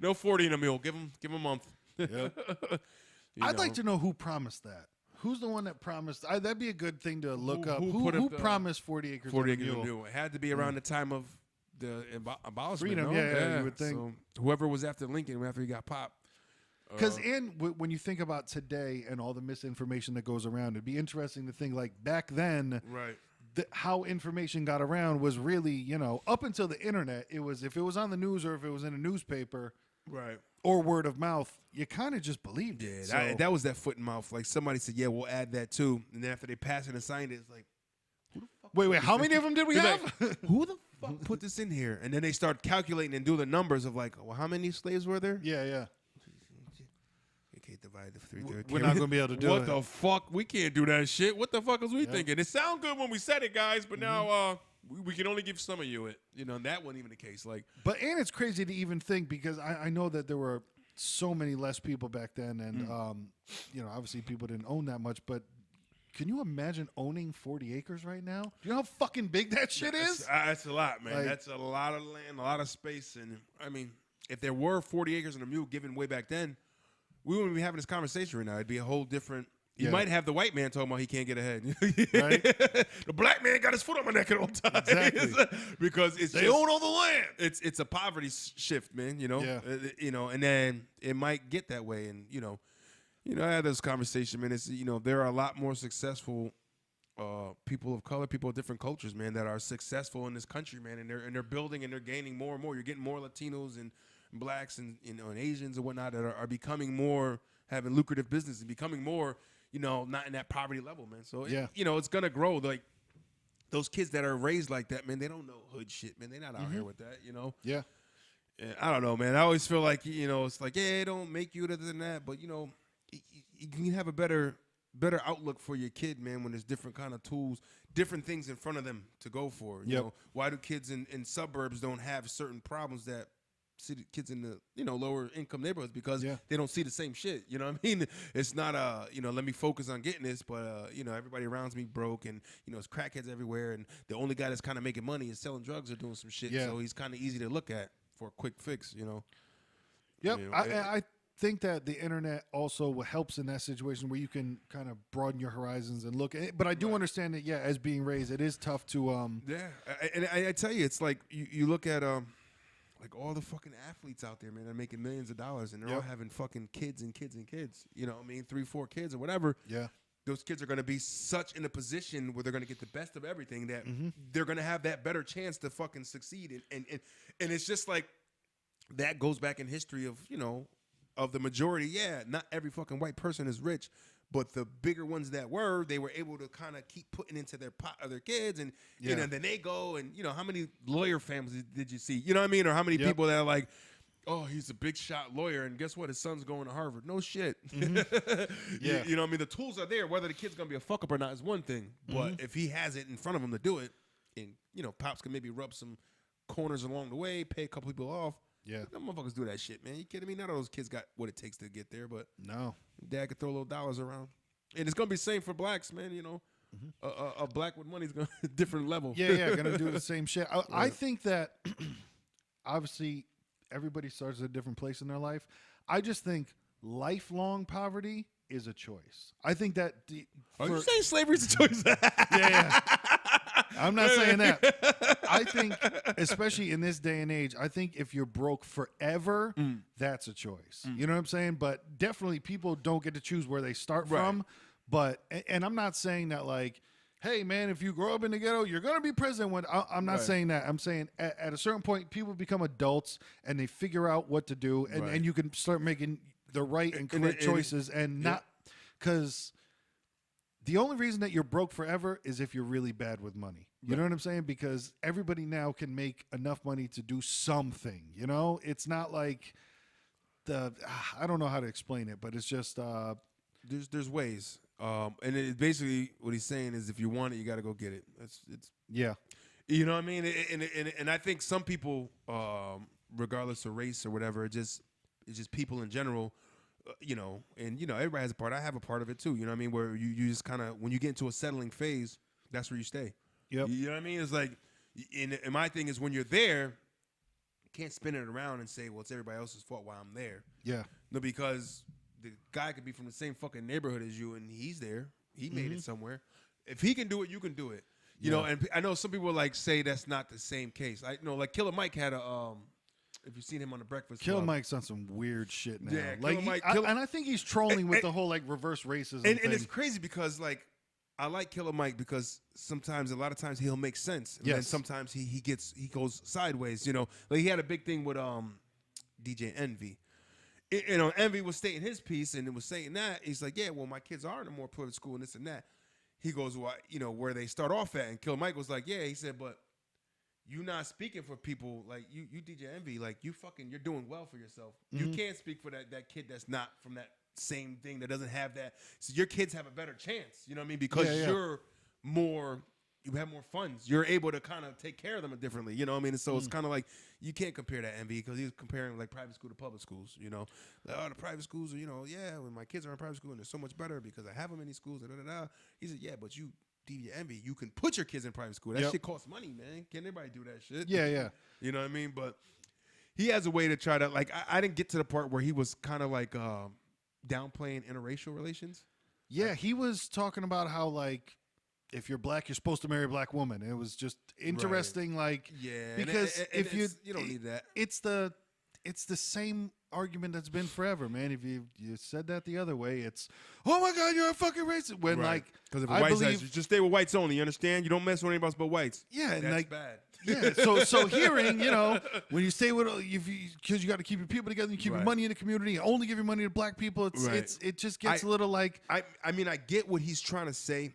[SPEAKER 1] No 40 and a mule. Give him a month.
[SPEAKER 2] Yep. I'd like to know who promised that. Who's the one that promised? That'd be a good thing to look up. Who promised 40 acres
[SPEAKER 1] 40
[SPEAKER 2] and a
[SPEAKER 1] acres
[SPEAKER 2] mule?
[SPEAKER 1] and a mule. It had to be around the time of the abolishment.
[SPEAKER 2] Freedom,
[SPEAKER 1] no?
[SPEAKER 2] yeah, you would think.
[SPEAKER 1] So whoever was after Lincoln, after he got popped.
[SPEAKER 2] Because when you think about today and all the misinformation that goes around, it'd be interesting to think like back then,
[SPEAKER 1] right?
[SPEAKER 2] How information got around was really, you know, up until the internet, it was if it was on the news or if it was in a newspaper,
[SPEAKER 1] right, or
[SPEAKER 2] word of mouth, you kind of just believed it.
[SPEAKER 1] Yeah, that was that foot and mouth. Like somebody said, yeah, we'll add that too, and then after they passed it and signed it, it's like, who the fuck?
[SPEAKER 2] Wait, how many of them did we have?
[SPEAKER 1] Like, who the fuck put this in here? And then they start calculating and do the numbers of like, well, how many slaves were there?
[SPEAKER 2] Yeah.
[SPEAKER 1] You can't divide the three.
[SPEAKER 2] We're not gonna be able to do it.
[SPEAKER 1] What the fuck? We can't do that shit. What the fuck was we thinking? It sounded good when we said it, guys, but now we can only give some of you it. You know, and that wasn't even the case. Like,
[SPEAKER 2] and it's crazy to even think because I know that there were so many less people back then, and you know, obviously people didn't own that much. But can you imagine owning 40 acres right now? Do you know how fucking big that shit is?
[SPEAKER 1] That's a lot, man.
[SPEAKER 2] Like,
[SPEAKER 1] that's a lot of land, a lot of space, and I mean, if there were 40 acres and a mule given way back then, we wouldn't be having this conversation right now. It'd be a whole different. You might have the white man talking about he can't get ahead.
[SPEAKER 2] Right?
[SPEAKER 1] The black man got his foot on my neck at all times.
[SPEAKER 2] Exactly.
[SPEAKER 1] Because they
[SPEAKER 2] own all the land.
[SPEAKER 1] It's a poverty shift, man. You know.
[SPEAKER 2] Yeah.
[SPEAKER 1] You know, and then it might get that way, and you know, I had this conversation, man. It's there are a lot more successful people of color, people of different cultures, man, that are successful in this country, man, and they're building and they're gaining more and more. You're getting more Latinos and blacks and and Asians and whatnot that are becoming more, having lucrative business and becoming more, not in that poverty level, man. So it's gonna grow. Like those kids that are raised like that, man, they don't know hood shit, man. They're not out here with that,
[SPEAKER 2] Yeah.
[SPEAKER 1] And I don't know, man. I always feel like it's like it don't make you than that, but you can have a better outlook for your kid, man, when there's different kind of tools, different things in front of them to go for. You know, why do kids in suburbs don't have certain problems that city kids in the lower income neighborhoods? Because they don't see the same shit. You know what I mean? It's not let me focus on getting this, but everybody around me broke, and it's crackheads everywhere, and the only guy that's kind of making money is selling drugs or doing some shit. So he's kind of easy to look at for a quick fix.
[SPEAKER 2] Yep. I think that the internet also helps in that situation where you can kind of broaden your horizons and look at it. But I do understand that, as being raised, it is tough to
[SPEAKER 1] and I tell you, it's like you look at like all the fucking athletes out there, man, they're making millions of dollars, and they're all having fucking kids and kids and kids. 3, 4 kids or whatever. Yeah. Those kids are going to be such in a position where they're going to get the best of everything that they're going to have that better chance to fucking succeed. And it's just like that goes back in history of, of the majority. Yeah, not every fucking white person is rich, but the bigger ones that they were able to kind of keep putting into their pot of their kids, and then they go and how many lawyer families did you see? You know what I mean? Or how many people that are like, oh, he's a big shot lawyer, and guess what? His son's going to Harvard. No shit.
[SPEAKER 2] Yeah.
[SPEAKER 1] You know what I mean? The tools are there. Whether the kid's going to be a fuck up or not is one thing. But if he has it in front of him to do it, and, you know, Pops can maybe rub some corners along the way, pay a couple people off.
[SPEAKER 2] Yeah.
[SPEAKER 1] Them motherfuckers do that shit, man. You kidding me? None of those kids got what it takes to get there, but
[SPEAKER 2] No.
[SPEAKER 1] dad could throw little dollars around. And it's going to be the same for blacks, man, you know. A black with money is going to different level.
[SPEAKER 2] Yeah, gonna do the same shit. I think that obviously everybody starts at a different place in their life. I just think lifelong poverty is a choice. I think that
[SPEAKER 1] Are you saying slavery's a choice?
[SPEAKER 2] yeah. I'm not saying that. I think, especially in this day and age, I think if you're broke forever, that's a choice. You know what I'm saying? But definitely people don't get to choose where they start from. But, and I'm not saying that like, hey man, if you grow up in the ghetto, you're going to be president one. I'm not saying that. I'm saying at a certain point, people become adults and they figure out what to do. And you can start making the right and correct choices and not, because the only reason that you're broke forever is if you're really bad with money. You know what I'm saying? Because everybody now can make enough money to do something, you know? It's not like I don't know how to explain it, but it's just
[SPEAKER 1] there's ways. And it basically what he's saying is if you want it, you got to go get it.
[SPEAKER 2] yeah.
[SPEAKER 1] You know what I mean? And I think some people, regardless of race or whatever, it's just people in general, you know, and, you know, everybody has a part. I have a part of it too. You know what I mean? Where you just kind of, when you get into a settling phase, that's where you stay.
[SPEAKER 2] Yep.
[SPEAKER 1] You know what I mean? It's like, and my thing is when you're there, you can't spin it around and say, well, it's everybody else's fault while I'm there.
[SPEAKER 2] Yeah.
[SPEAKER 1] No, because the guy could be from the same fucking neighborhood as you, and he's there. He made it somewhere. If he can do it, you can do it. You know, and I know some people like say that's not the same case. I know, like Killer Mike had a if you've seen him on the Breakfast Club.
[SPEAKER 2] Killer Mike's on some weird shit now.
[SPEAKER 1] Yeah,
[SPEAKER 2] like
[SPEAKER 1] Killer Mike,
[SPEAKER 2] and I think he's trolling with the whole like reverse racism
[SPEAKER 1] and
[SPEAKER 2] thing.
[SPEAKER 1] it's crazy because like I like Killer Mike because a lot of times he'll make sense. And then sometimes he goes sideways. You know, like he had a big thing with DJ Envy. You know, Envy was stating his piece and it was saying that he's like, yeah, well, my kids are in a more private school and this and that. He goes, well, you know, where they start off at, and Killer Mike was like, yeah, he said, but you not speaking for people like you DJ Envy, like you're doing well for yourself. You can't speak for that kid that's not from that same thing, that doesn't have that. So your kids have a better chance, you know what I mean? Because you have more funds. You're able to kind of take care of them differently, you know what I mean? And so it's kind of like you can't compare that Envy because he's comparing like private school to public schools, you know? Like, oh, the private schools are, you know, yeah, when my kids are in private school and they're so much better because I have them in these schools, He said, yeah, but you DJ Envy, you can put your kids in private school. That shit costs money, man. Can't anybody do that shit?
[SPEAKER 2] Yeah.
[SPEAKER 1] You know what I mean? But he has a way to try to, like, I didn't get to the part where he was kind of like downplaying interracial relations.
[SPEAKER 2] Yeah, he was talking about how, like, if you're black, you're supposed to marry a black woman. It was just interesting, like, because if you don't need that. It's the same argument that's been forever, man. If you said that the other way, it's, oh my God, you're a fucking racist. When like,
[SPEAKER 1] because if a white says, just stay with whites only, you understand? You don't mess with anybody else but whites.
[SPEAKER 2] Yeah, and
[SPEAKER 1] that's
[SPEAKER 2] like,
[SPEAKER 1] bad.
[SPEAKER 2] Yeah, so hearing, you know, when you stay with, because you got to keep your people together, and you keep your money in the community, and only give your money to black people. It just gets a little like.
[SPEAKER 1] I mean, I get what he's trying to say.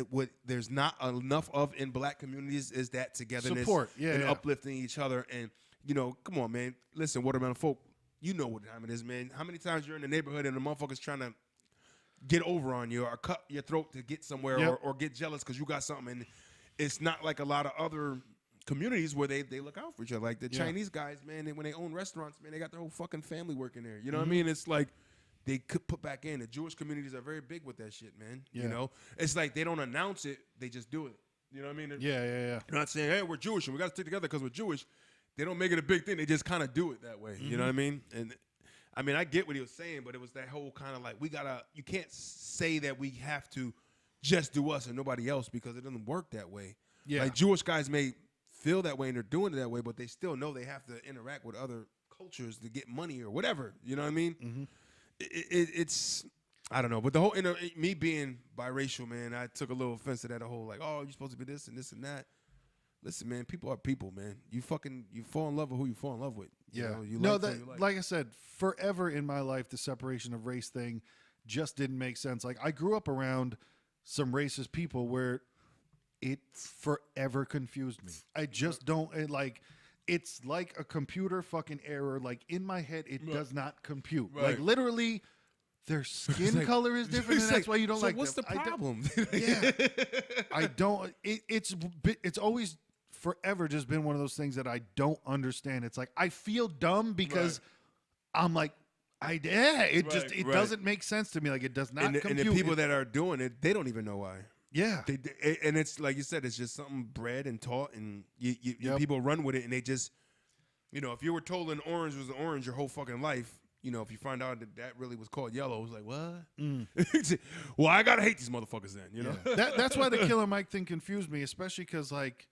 [SPEAKER 1] What there's not enough of in black communities is that togetherness,
[SPEAKER 2] support,
[SPEAKER 1] and uplifting each other, and you know, come on, man. Listen, Watermelon folk, you know what time it is, man. How many times you're in the neighborhood and the motherfucker's trying to get over on you or cut your throat to get somewhere or get jealous because you got something, and it's not like a lot of other communities where they look out for each other. Like the Chinese guys, man, when they own restaurants, man, they got their whole fucking family working there. You know what I mean? It's like they could put back in. The Jewish communities are very big with that shit, man. You know? It's like they don't announce it, they just do it. You know what I mean?
[SPEAKER 2] Yeah.
[SPEAKER 1] They're not saying, hey, we're Jewish and we got to stick together because we're Jewish. They don't make it a big thing. They just kind of do it that way. You know what I mean? And I mean, I get what he was saying, but it was that whole kind of like, you can't say that we have to just do us and nobody else because it doesn't work that way. Yeah. Like Jewish guys may feel that way and they're doing it that way, but they still know they have to interact with other cultures to get money or whatever. You know what I mean? It's I don't know, but the whole me being biracial, man, I took a little offense to that. The whole like, oh, you're supposed to be this and this and that. Listen, man, people are people, man. You fall in love with who you fall in love with.
[SPEAKER 2] Yeah,
[SPEAKER 1] you know?
[SPEAKER 2] like I said, forever in my life, the separation of race thing just didn't make sense. Like I grew up around some racist people where it forever confused me. I just don't it's like a computer fucking error. Like in my head, it does not compute.
[SPEAKER 1] Right.
[SPEAKER 2] Like literally, their skin
[SPEAKER 1] like-
[SPEAKER 2] color is different, and that's why you don't
[SPEAKER 1] so
[SPEAKER 2] like
[SPEAKER 1] what's
[SPEAKER 2] them.
[SPEAKER 1] the problem?
[SPEAKER 2] Yeah, I don't. It's always forever just been one of those things that I don't understand. It's like I feel dumb because I'm like, it doesn't make sense to me. Like it does not compute.
[SPEAKER 1] And the people that are doing it, they don't even know why.
[SPEAKER 2] Yeah,
[SPEAKER 1] And it's like you said, it's just something bred and taught, and people run with it, and they just, if you were told an orange was an orange your whole fucking life, if you find out that really was called yellow, it's like, what? Well, I gotta hate these motherfuckers then,
[SPEAKER 2] Yeah. That's why the Killer Mike thing confused me, especially because like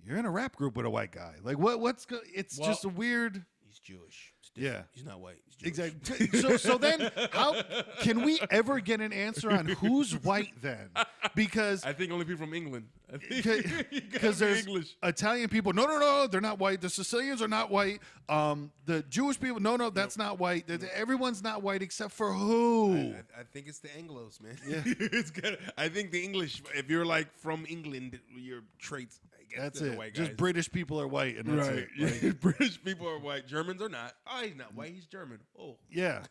[SPEAKER 2] you're in a rap group with a white guy. Like it's just a weird.
[SPEAKER 1] He's Jewish.
[SPEAKER 2] Yeah,
[SPEAKER 1] he's not white. He's Jewish.
[SPEAKER 2] Exactly. So then, how can we ever get an answer on who's white then? Because
[SPEAKER 1] I think only people from England.
[SPEAKER 2] Because there's
[SPEAKER 1] English.
[SPEAKER 2] Italian people. No, they're not white. The Sicilians are not white. The Jewish people. No, that's not white. Everyone's not white except for who?
[SPEAKER 1] I think it's the Anglos, man.
[SPEAKER 2] Yeah,
[SPEAKER 1] it's good. I think the English. If you're like from England, your traits.
[SPEAKER 2] That's
[SPEAKER 1] it.
[SPEAKER 2] White guys. Just British people are white, and that's it.
[SPEAKER 1] Like, British people are white. Germans are not. Oh, he's not white. He's German. Oh,
[SPEAKER 2] yeah.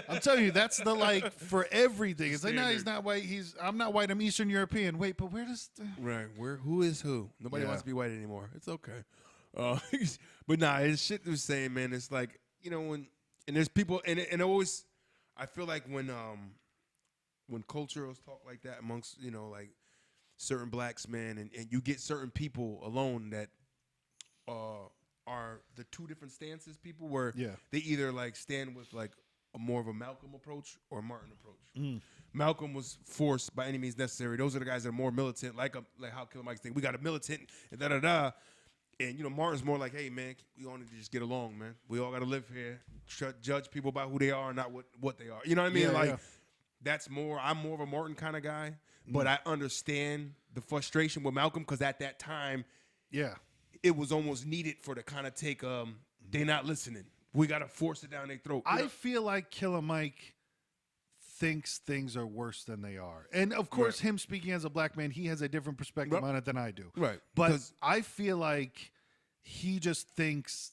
[SPEAKER 2] I'm telling you, that's the like for everything. It's like, no, he's not white. I'm not white. I'm Eastern European. Wait, but where does
[SPEAKER 1] who is who? Nobody wants to be white anymore. It's okay. But nah, it's shit they're saying, man. It's like and there's people and always I feel like when cultures talk like that amongst like certain blacks, man, and you get certain people alone that are the two different stances people where they either like stand with like a more of a Malcolm approach or a Martin approach. Malcolm was forced by any means necessary. Those are the guys that are more militant, like how Killer Mike's thing. We got a militant and da-da-da. And, Martin's more like, hey, man, we all need to just get along, man. We all got to live here. Judge people by who they are, not what they are. You know what I mean? That's more, I'm more of a Martin kind of guy. But I understand the frustration with Malcolm because at that time, it was almost needed for the kind of take, they're not listening. We got to force it down their throat.
[SPEAKER 2] I feel like Killer Mike thinks things are worse than they are. And, of course, him speaking as a black man, he has a different perspective on it than I do.
[SPEAKER 1] Right.
[SPEAKER 2] But I feel like he just thinks...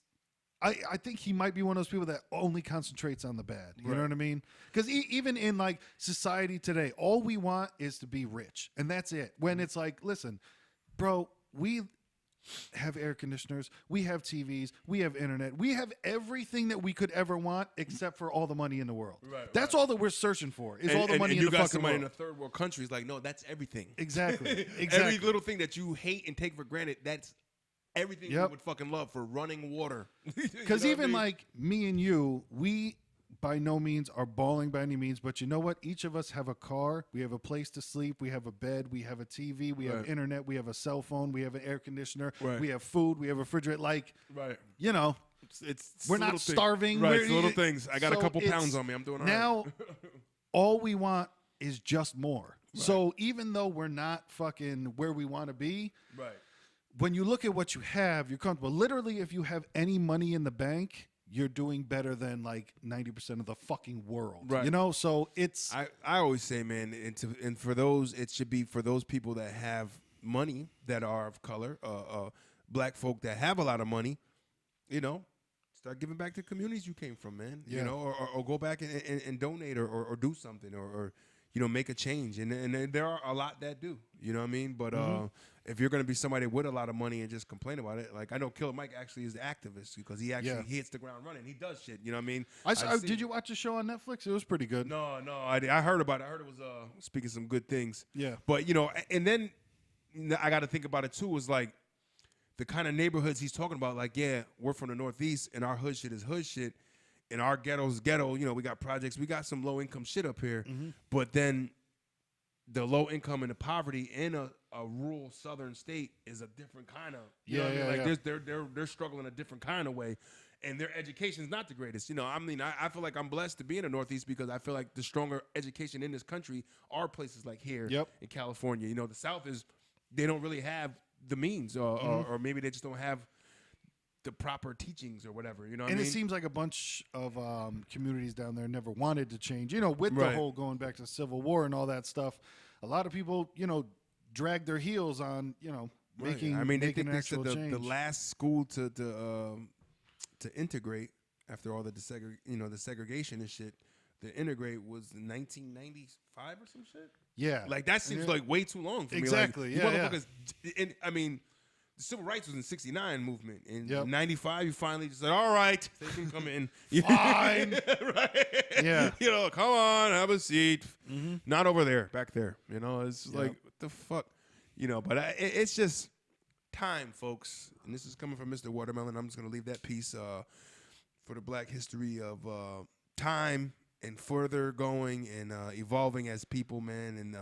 [SPEAKER 2] I think he might be one of those people that only concentrates on the bad. You know what I mean? Because even in like society today, all we want is to be rich, and that's it. When it's like, listen, bro, we have air conditioners, we have TVs, we have internet, we have everything that we could ever want, except for all the money in the world. That's all that we're searching for. Is all the money in the fucking world. You got somebody in a
[SPEAKER 1] third world country is like, no, that's everything.
[SPEAKER 2] Exactly.
[SPEAKER 1] Every little thing that you hate and take for granted, that's everything you would fucking love for running water.
[SPEAKER 2] Because even like me and you, we by no means are balling by any means, but you know what? Each of us have a car. We have a place to sleep. We have a bed. We have a TV. We have internet. We have a cell phone. We have an air conditioner. We have food. We have a refrigerator. Like, we're not starving.
[SPEAKER 1] Right, it's little things. I got a couple pounds on me. I'm doing all right.
[SPEAKER 2] Now, all we want is just more. So even though we're not fucking where we want to be, when you look at what you have, you're comfortable. Literally, if you have any money in the bank, you're doing better than like 90% of the fucking world. So it's...
[SPEAKER 1] I always say, man, and for those, it should be for those people that have money, that are of color, black folk that have a lot of money, start giving back to communities you came from, man. Or go back and donate or do something or make a change. And there are a lot that do, you know what I mean? But if you're going to be somebody with a lot of money and just complain about it, like I know Killer Mike actually is the activist because he actually hits the ground running. He does shit, you know what I mean?
[SPEAKER 2] Did you watch the show on Netflix? It was pretty good.
[SPEAKER 1] No, I heard about it. I heard it was speaking some good things.
[SPEAKER 2] Yeah.
[SPEAKER 1] But, and then I got to think about it too, is like the kind of neighborhoods he's talking about, like, we're from the Northeast and our hood shit is hood shit. And our ghetto's ghetto, we got projects, we got some low income shit up here, but then the low income and the poverty in a rural southern state is a different kind of, they're struggling a different kind of way, and their education is not the greatest. I feel like I'm blessed to be in the Northeast because I feel like the stronger education in this country are places like here in California. The South they don't really have the means, or maybe they just don't have the proper teachings or whatever, And
[SPEAKER 2] it seems like a bunch of communities down there never wanted to change, with the whole going back to Civil War and all that stuff. A lot of people, drag their heels on, making.
[SPEAKER 1] I mean, they
[SPEAKER 2] making
[SPEAKER 1] think they
[SPEAKER 2] actual
[SPEAKER 1] said
[SPEAKER 2] change.
[SPEAKER 1] the last school to integrate after all the the segregation and shit. The integrate was 1995 or some shit.
[SPEAKER 2] Yeah,
[SPEAKER 1] Like that seems like way too long for
[SPEAKER 2] exactly.
[SPEAKER 1] me.
[SPEAKER 2] Like,
[SPEAKER 1] you motherfuckers. And, I mean, the civil rights was in '69 movement. In '95, you finally just said, "All right, they can come in."
[SPEAKER 2] Fine.
[SPEAKER 1] Right?
[SPEAKER 2] Yeah.
[SPEAKER 1] Come on, have a seat. Not over there, back there. It's like what the fuck. But it's just time, folks. And this is coming from Mr. Watermelon. I'm just gonna leave that piece for the Black history of time. And further going and evolving as people, man, and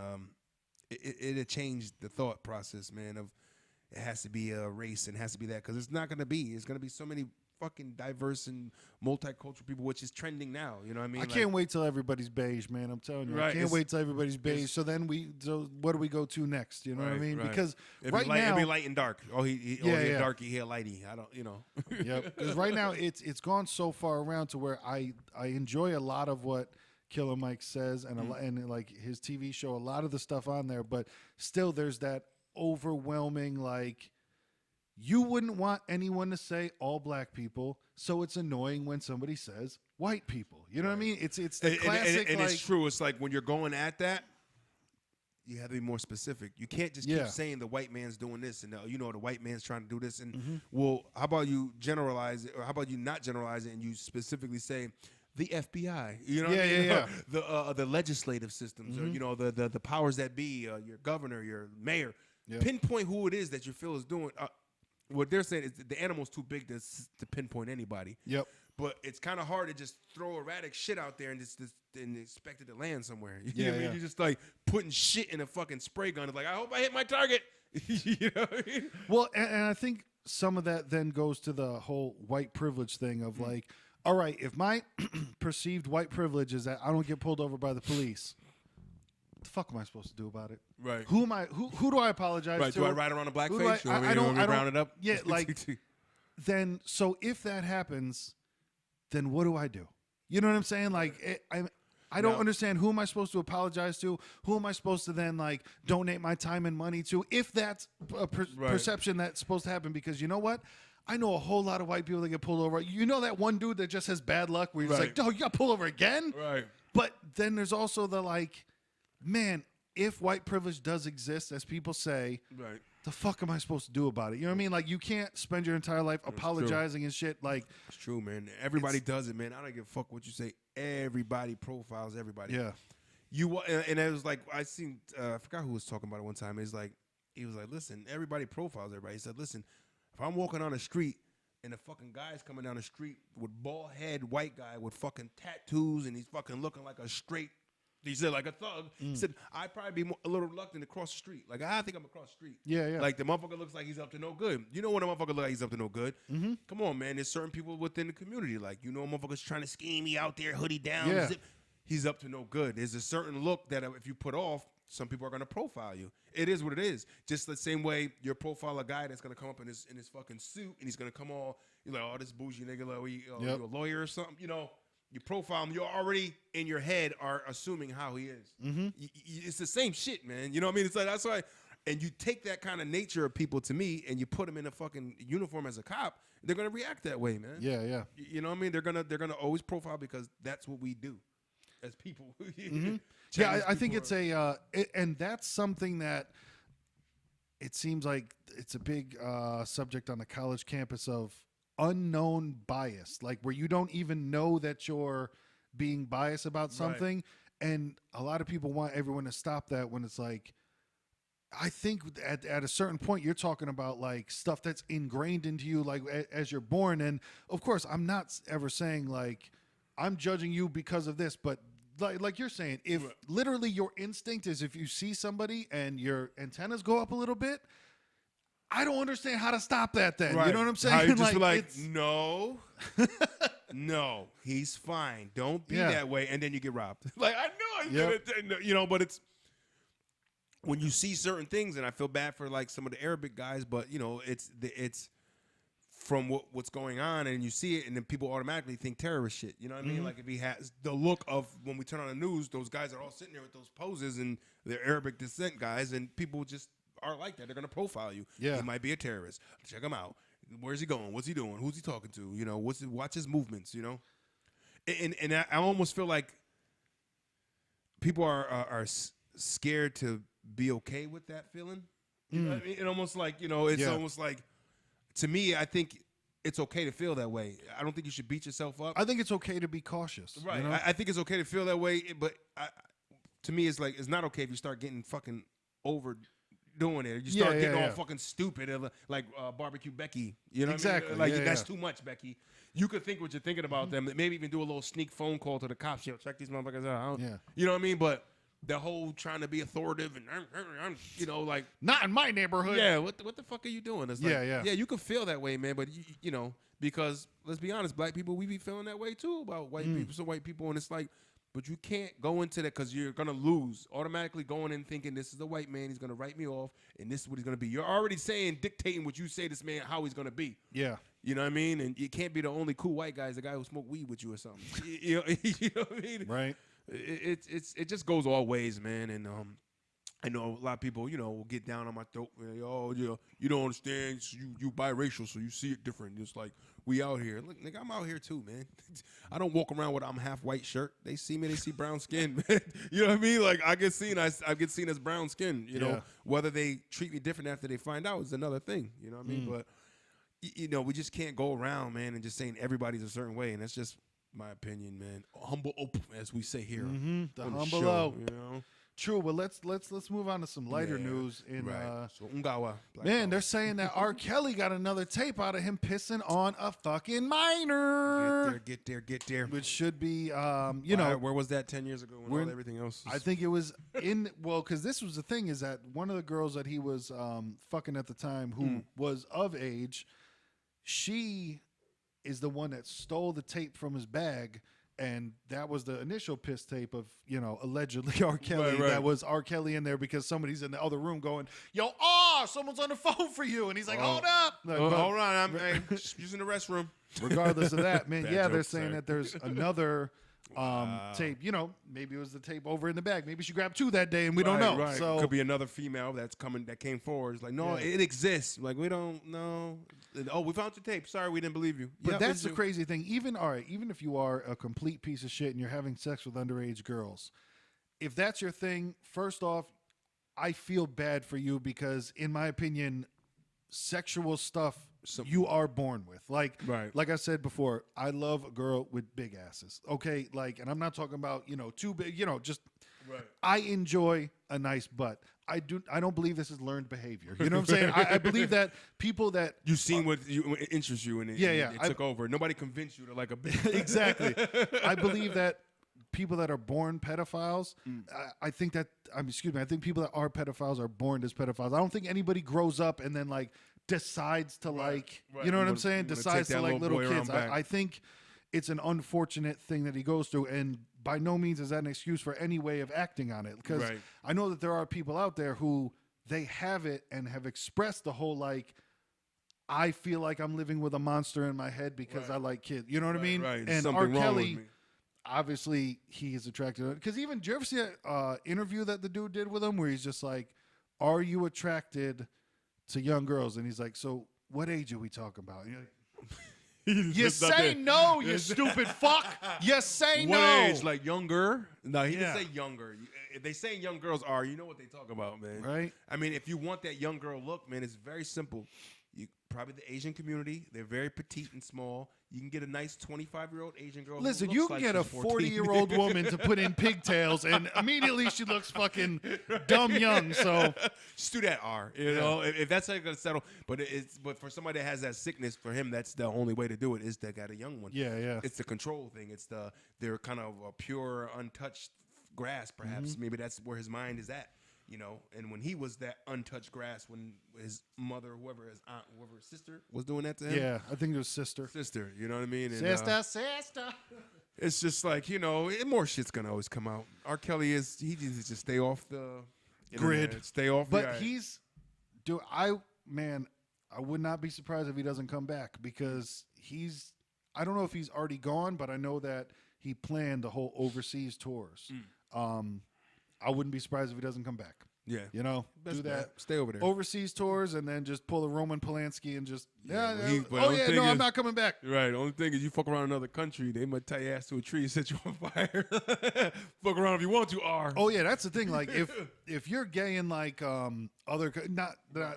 [SPEAKER 1] it changed the thought process, man, of it has to be a race and it has to be that, because it's not going to be. It's going to be so many fucking diverse and multicultural people, which is trending now. You know what I mean?
[SPEAKER 2] I can't wait till everybody's beige, man. I'm telling you.
[SPEAKER 1] Right,
[SPEAKER 2] I can't wait till everybody's beige. So then what do we go to next? You know what I mean?
[SPEAKER 1] Right.
[SPEAKER 2] Because
[SPEAKER 1] it'd
[SPEAKER 2] now,
[SPEAKER 1] it'd be light and dark. He darky, he a lighty. I don't,
[SPEAKER 2] Yep. Because right now it's gone so far around to where I enjoy a lot of what Killer Mike says and like his TV show, a lot of the stuff on there, but still there's that overwhelming, like, you wouldn't want anyone to say all black people, so it's annoying when somebody says white people. You know what I mean? It's the classic.
[SPEAKER 1] And it's true. It's like when you're going at that, you have to be more specific. You can't just keep saying the white man's doing this and the white man's trying to do this. And well, how about you generalize it, or how about you not generalize it and you specifically say the FBI? You know what I mean? The legislative systems, or the powers that be, your governor, your mayor. Pinpoint who it is that you feel is doing. What they're saying is the animal's too big to pinpoint anybody.
[SPEAKER 2] Yep.
[SPEAKER 1] But it's kind of hard to just throw erratic shit out there and and expect it to land somewhere. You know what I mean? You're just like putting shit in a fucking spray gun. It's like, I hope I hit my target. You know what I mean?
[SPEAKER 2] Well, and I think some of that then goes to the whole white privilege thing of like, all right, if my perceived white privilege is that I don't get pulled over by the police, what the fuck am I supposed to do about it?
[SPEAKER 1] Right.
[SPEAKER 2] Who am I? Who do I apologize to?
[SPEAKER 1] Do I ride around a blackface?
[SPEAKER 2] I don't
[SPEAKER 1] round it up.
[SPEAKER 2] Yeah, like then. So if that happens, then what do I do? You know what I'm saying? Like I don't understand. Who am I supposed to apologize to? Who am I supposed to then like donate my time and money to? If that's a perception that's supposed to happen, because you know what? I know a whole lot of white people that get pulled over. You know that one dude that just has bad luck where he's like, oh, you got pulled over again?
[SPEAKER 1] Right.
[SPEAKER 2] But then there's also the like, man, if white privilege does exist, as people say, the fuck am I supposed to do about it? You know what I mean? Like, you can't spend your entire life apologizing and shit. Like,
[SPEAKER 1] it's true, man. Everybody does it, man. I don't give a fuck what you say. Everybody profiles everybody.
[SPEAKER 2] Yeah.
[SPEAKER 1] And it was like, I seen, I forgot who was talking about it one time. He was like, listen, everybody profiles everybody. He said, listen, if I'm walking on the street and a fucking guy's coming down the street with bald head, white guy with fucking tattoos, and he's fucking looking like a straight, he said, like a thug. He said, I'd probably be a little reluctant to cross the street. Like, I think I'm across the street.
[SPEAKER 2] Yeah.
[SPEAKER 1] Like, the motherfucker looks like he's up to no good. You know when a motherfucker look like he's up to no good? Come on, man. There's certain people within the community. Like, a motherfucker's trying to scheme me out there, hoodie down.
[SPEAKER 2] Yeah.
[SPEAKER 1] He's up to no good. There's a certain look that if you put off, some people are going to profile you. It is what it is. Just the same way you profile a guy that's going to come up in his fucking suit and he's going to come all, you're like, oh, this bougie nigga, like, you a lawyer or something. You profile him, you're already in your head are assuming how he is. It's the same shit, man. You know what I mean? It's like, that's why. And you take that kind of nature of people to me and you put them in a fucking uniform as a cop, they're going to react that way, man.
[SPEAKER 2] Yeah.
[SPEAKER 1] You know what I mean? They're gonna always profile because that's what we do as people.
[SPEAKER 2] Yeah, I think it's and that's something that it seems like it's a big subject on the college campus of unknown bias, like where you don't even know that you're being biased about something. And a lot of people want everyone to stop that when it's like, I think at a certain point you're talking about like stuff that's ingrained into you, like as you're born. And of course, I'm not ever saying like I'm judging you because of this, but like you're saying, if literally your instinct is if you see somebody and your antennas go up a little bit, I don't understand how to stop that then. You know what I'm saying?
[SPEAKER 1] How you just like no, no, he's fine. Don't be that way. And then you get robbed. Like, I know, but it's when you see certain things, and I feel bad for like some of the Arabic guys, but it's from what's going on, and you see it, and then people automatically think terrorist shit. You know what I mean? Like if he has the look of when we turn on the news, those guys are all sitting there with those poses, and they're Arabic descent guys, and people just are like that. They're gonna profile you.
[SPEAKER 2] Yeah.
[SPEAKER 1] He might be a terrorist. Check him out. Where's he going? What's he doing? Who's he talking to? You know, watch his movements. You know, and I almost feel like people are scared to be okay with that feeling. You know what I mean? It almost like, you know, it's almost like, to me, I think it's okay to feel that way. I don't think you should beat yourself up.
[SPEAKER 2] I think it's okay to be cautious.
[SPEAKER 1] Right.
[SPEAKER 2] You know?
[SPEAKER 1] I think it's okay to feel that way, but to me, it's like, it's not okay if you start getting fucking overdoing it. You start getting all fucking stupid, like Barbecue Becky. You know what I mean? Like, that's too much, Becky. You could think what you're thinking about them. Maybe even do a little sneak phone call to the cops. Yo, check these motherfuckers out. You know what I mean? But the whole trying to be authoritative and I'm you know, like,
[SPEAKER 2] not in my neighborhood.
[SPEAKER 1] Yeah, what the fuck are you doing? It's like, yeah, you can feel that way, man. But you know, because let's be honest, black people, we be feeling that way too about white people. So white people, and it's like, but you can't go into that because you're gonna lose. Automatically going in thinking this is a white man, he's gonna write me off, and this is what he's gonna be. You're already dictating what you say this man how he's gonna be. Yeah. You know what I mean? And you can't be the only cool white guy, the guy who smoked weed with you or something. You know what I mean? Right. It just goes all ways, man. And I know a lot of people, you know, will get down on my throat. Oh, you don't understand. You biracial, so you see it different. It's like, we out here. Look, nigga, I'm out here too, man. I don't walk around with I'm half white shirt. They see me, they see brown skin, man. You know what I mean? Like, I get seen as brown skin. You know, whether they treat me different after they find out is another thing. You know what I mean? But you know, we just can't go around, man, and just saying everybody's a certain way, and that's just my opinion, man. Humble ope, as we say here.
[SPEAKER 2] The humble
[SPEAKER 1] show,
[SPEAKER 2] ope.
[SPEAKER 1] you know?
[SPEAKER 2] True, but let's move on to some lighter news.
[SPEAKER 1] So Ungawa,
[SPEAKER 2] man, they're saying that R. Kelly got another tape out of him pissing on a fucking minor.
[SPEAKER 1] Get there.
[SPEAKER 2] Which should be, you know,
[SPEAKER 1] where was that 10 years ago when all everything else was...
[SPEAKER 2] I think it was because this was the thing, is that one of the girls that he was fucking at the time, who was of age, she is the one that stole the tape from his bag. And that was the initial piss tape of, you know, allegedly R. Kelly. That was R. Kelly in there because somebody's in the other room going, yo, someone's on the phone for you. And he's like, hold up. Like,
[SPEAKER 1] hold on, I'm just using the restroom.
[SPEAKER 2] Regardless of that, man, they're saying that there's another tape. You know, maybe it was the tape over in the bag. Maybe she grabbed two that day and we don't know.
[SPEAKER 1] Right.
[SPEAKER 2] So
[SPEAKER 1] could be another female that came forward. It's like, no, it exists. Like, we don't know. Oh, we found your tape. Sorry, we didn't believe you.
[SPEAKER 2] But that's the crazy thing. Even if you are a complete piece of shit and you're having sex with underage girls, if that's your thing, first off, I feel bad for you because, in my opinion, sexual stuff you are born with. Like I said before, I love a girl with big asses. Okay, like, and I'm not talking about, you know, too big, you know, just I enjoy a nice butt. I don't believe this is learned behavior. You know what I'm saying? I believe that people that
[SPEAKER 1] you've seen what interests you and it took over. Nobody convinced you to like a big
[SPEAKER 2] exactly. I believe that people that are born pedophiles, I think people that are pedophiles are born as pedophiles. I don't think anybody grows up and then like decides to you know what I'm saying? Decides to like little kids. I think it's an unfortunate thing that he goes through, and by no means is that an excuse for any way of acting on it. Because I know that there are people out there who they have it and have expressed the whole like, I feel like I'm living with a monster in my head because I like kids. You know what I mean?
[SPEAKER 1] Right.
[SPEAKER 2] And
[SPEAKER 1] Something
[SPEAKER 2] R. Kelly, obviously, he is attracted to it. Because even, did you ever see an interview that the dude did with him where he's just like, are you attracted to young girls? And he's like, so what age are we talking about? And you're like, you say no, you stupid fuck. You say no.
[SPEAKER 1] What age? Like younger? No, he didn't say younger. If they say young girls are, you know what they talk about, man.
[SPEAKER 2] Right?
[SPEAKER 1] I mean, if you want that young girl look, man, it's very simple. You probably the Asian community. They're very petite and small. You can get a nice 25-year-old Asian girl.
[SPEAKER 2] Listen, you can get a 40-year-old woman to put in pigtails, and immediately she looks fucking dumb young. So
[SPEAKER 1] just do that R. You know, if that's how you're gonna settle. But for somebody that has that sickness, for him, that's the only way to do it is to get a young one.
[SPEAKER 2] Yeah.
[SPEAKER 1] It's the control thing. It's they're kind of a pure, untouched grass. Perhaps maybe that's where his mind is at. You know, and when he was that untouched grass, when his mother, whoever his aunt, whoever his sister was doing that to him.
[SPEAKER 2] Yeah, I think it was sister.
[SPEAKER 1] Sister, you know what I mean? And,
[SPEAKER 2] sister.
[SPEAKER 1] It's just like, you know, more shit's gonna always come out. R. Kelly he needs to stay off the
[SPEAKER 2] grid.
[SPEAKER 1] Stay off.
[SPEAKER 2] But I would not be surprised if he doesn't come back because I don't know if he's already gone, but I know that he planned the whole overseas tours. I wouldn't be surprised if he doesn't come back.
[SPEAKER 1] Yeah.
[SPEAKER 2] You know,
[SPEAKER 1] Best
[SPEAKER 2] do
[SPEAKER 1] bet.
[SPEAKER 2] that.
[SPEAKER 1] Stay over there.
[SPEAKER 2] Overseas tours and then just pull a Roman Polanski and just,
[SPEAKER 1] Yeah,
[SPEAKER 2] yeah, I'm not coming back.
[SPEAKER 1] Right. The only thing is you fuck around another country, they might tie your ass to a tree and set you on fire. Fuck around if you want to, R.
[SPEAKER 2] Oh yeah, that's the thing. Like if you're gay in like other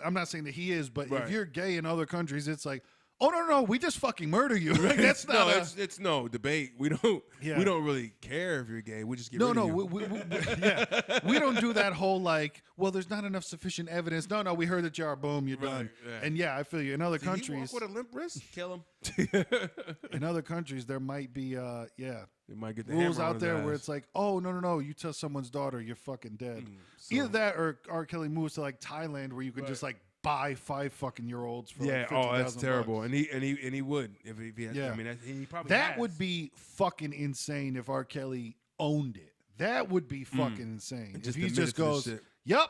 [SPEAKER 2] I'm not saying that he is, but
[SPEAKER 1] Right.
[SPEAKER 2] if you're gay in other countries, it's like, oh no, we just fucking murder you. Like, that's not.
[SPEAKER 1] No, it's no debate. We don't really care if you're gay. We just get rid of you.
[SPEAKER 2] We don't do that whole like, well, there's not enough sufficient evidence. No, we heard that you are. Boom, you're done.
[SPEAKER 1] Yeah.
[SPEAKER 2] And yeah, I feel you. In other
[SPEAKER 1] He
[SPEAKER 2] countries,
[SPEAKER 1] walk with a limp wrist, kill him.
[SPEAKER 2] in other countries, there might be
[SPEAKER 1] They might get the
[SPEAKER 2] rules
[SPEAKER 1] hammer on
[SPEAKER 2] out
[SPEAKER 1] his
[SPEAKER 2] there
[SPEAKER 1] ass.
[SPEAKER 2] where it's like, oh no, you tell someone's daughter, you're fucking dead.
[SPEAKER 1] So-
[SPEAKER 2] Either that or R. Kelly moves to like Thailand where you could just like buy 5 fucking year olds for
[SPEAKER 1] Yeah.
[SPEAKER 2] like
[SPEAKER 1] Oh, that's
[SPEAKER 2] $50,000.
[SPEAKER 1] terrible. And he would if he had.
[SPEAKER 2] Yeah.
[SPEAKER 1] I mean, he probably
[SPEAKER 2] That
[SPEAKER 1] has.
[SPEAKER 2] would be fucking insane if R. Kelly owned it. That would be fucking insane.
[SPEAKER 1] And
[SPEAKER 2] If he
[SPEAKER 1] admitted
[SPEAKER 2] just
[SPEAKER 1] to the
[SPEAKER 2] goes,
[SPEAKER 1] shit.
[SPEAKER 2] "Yep,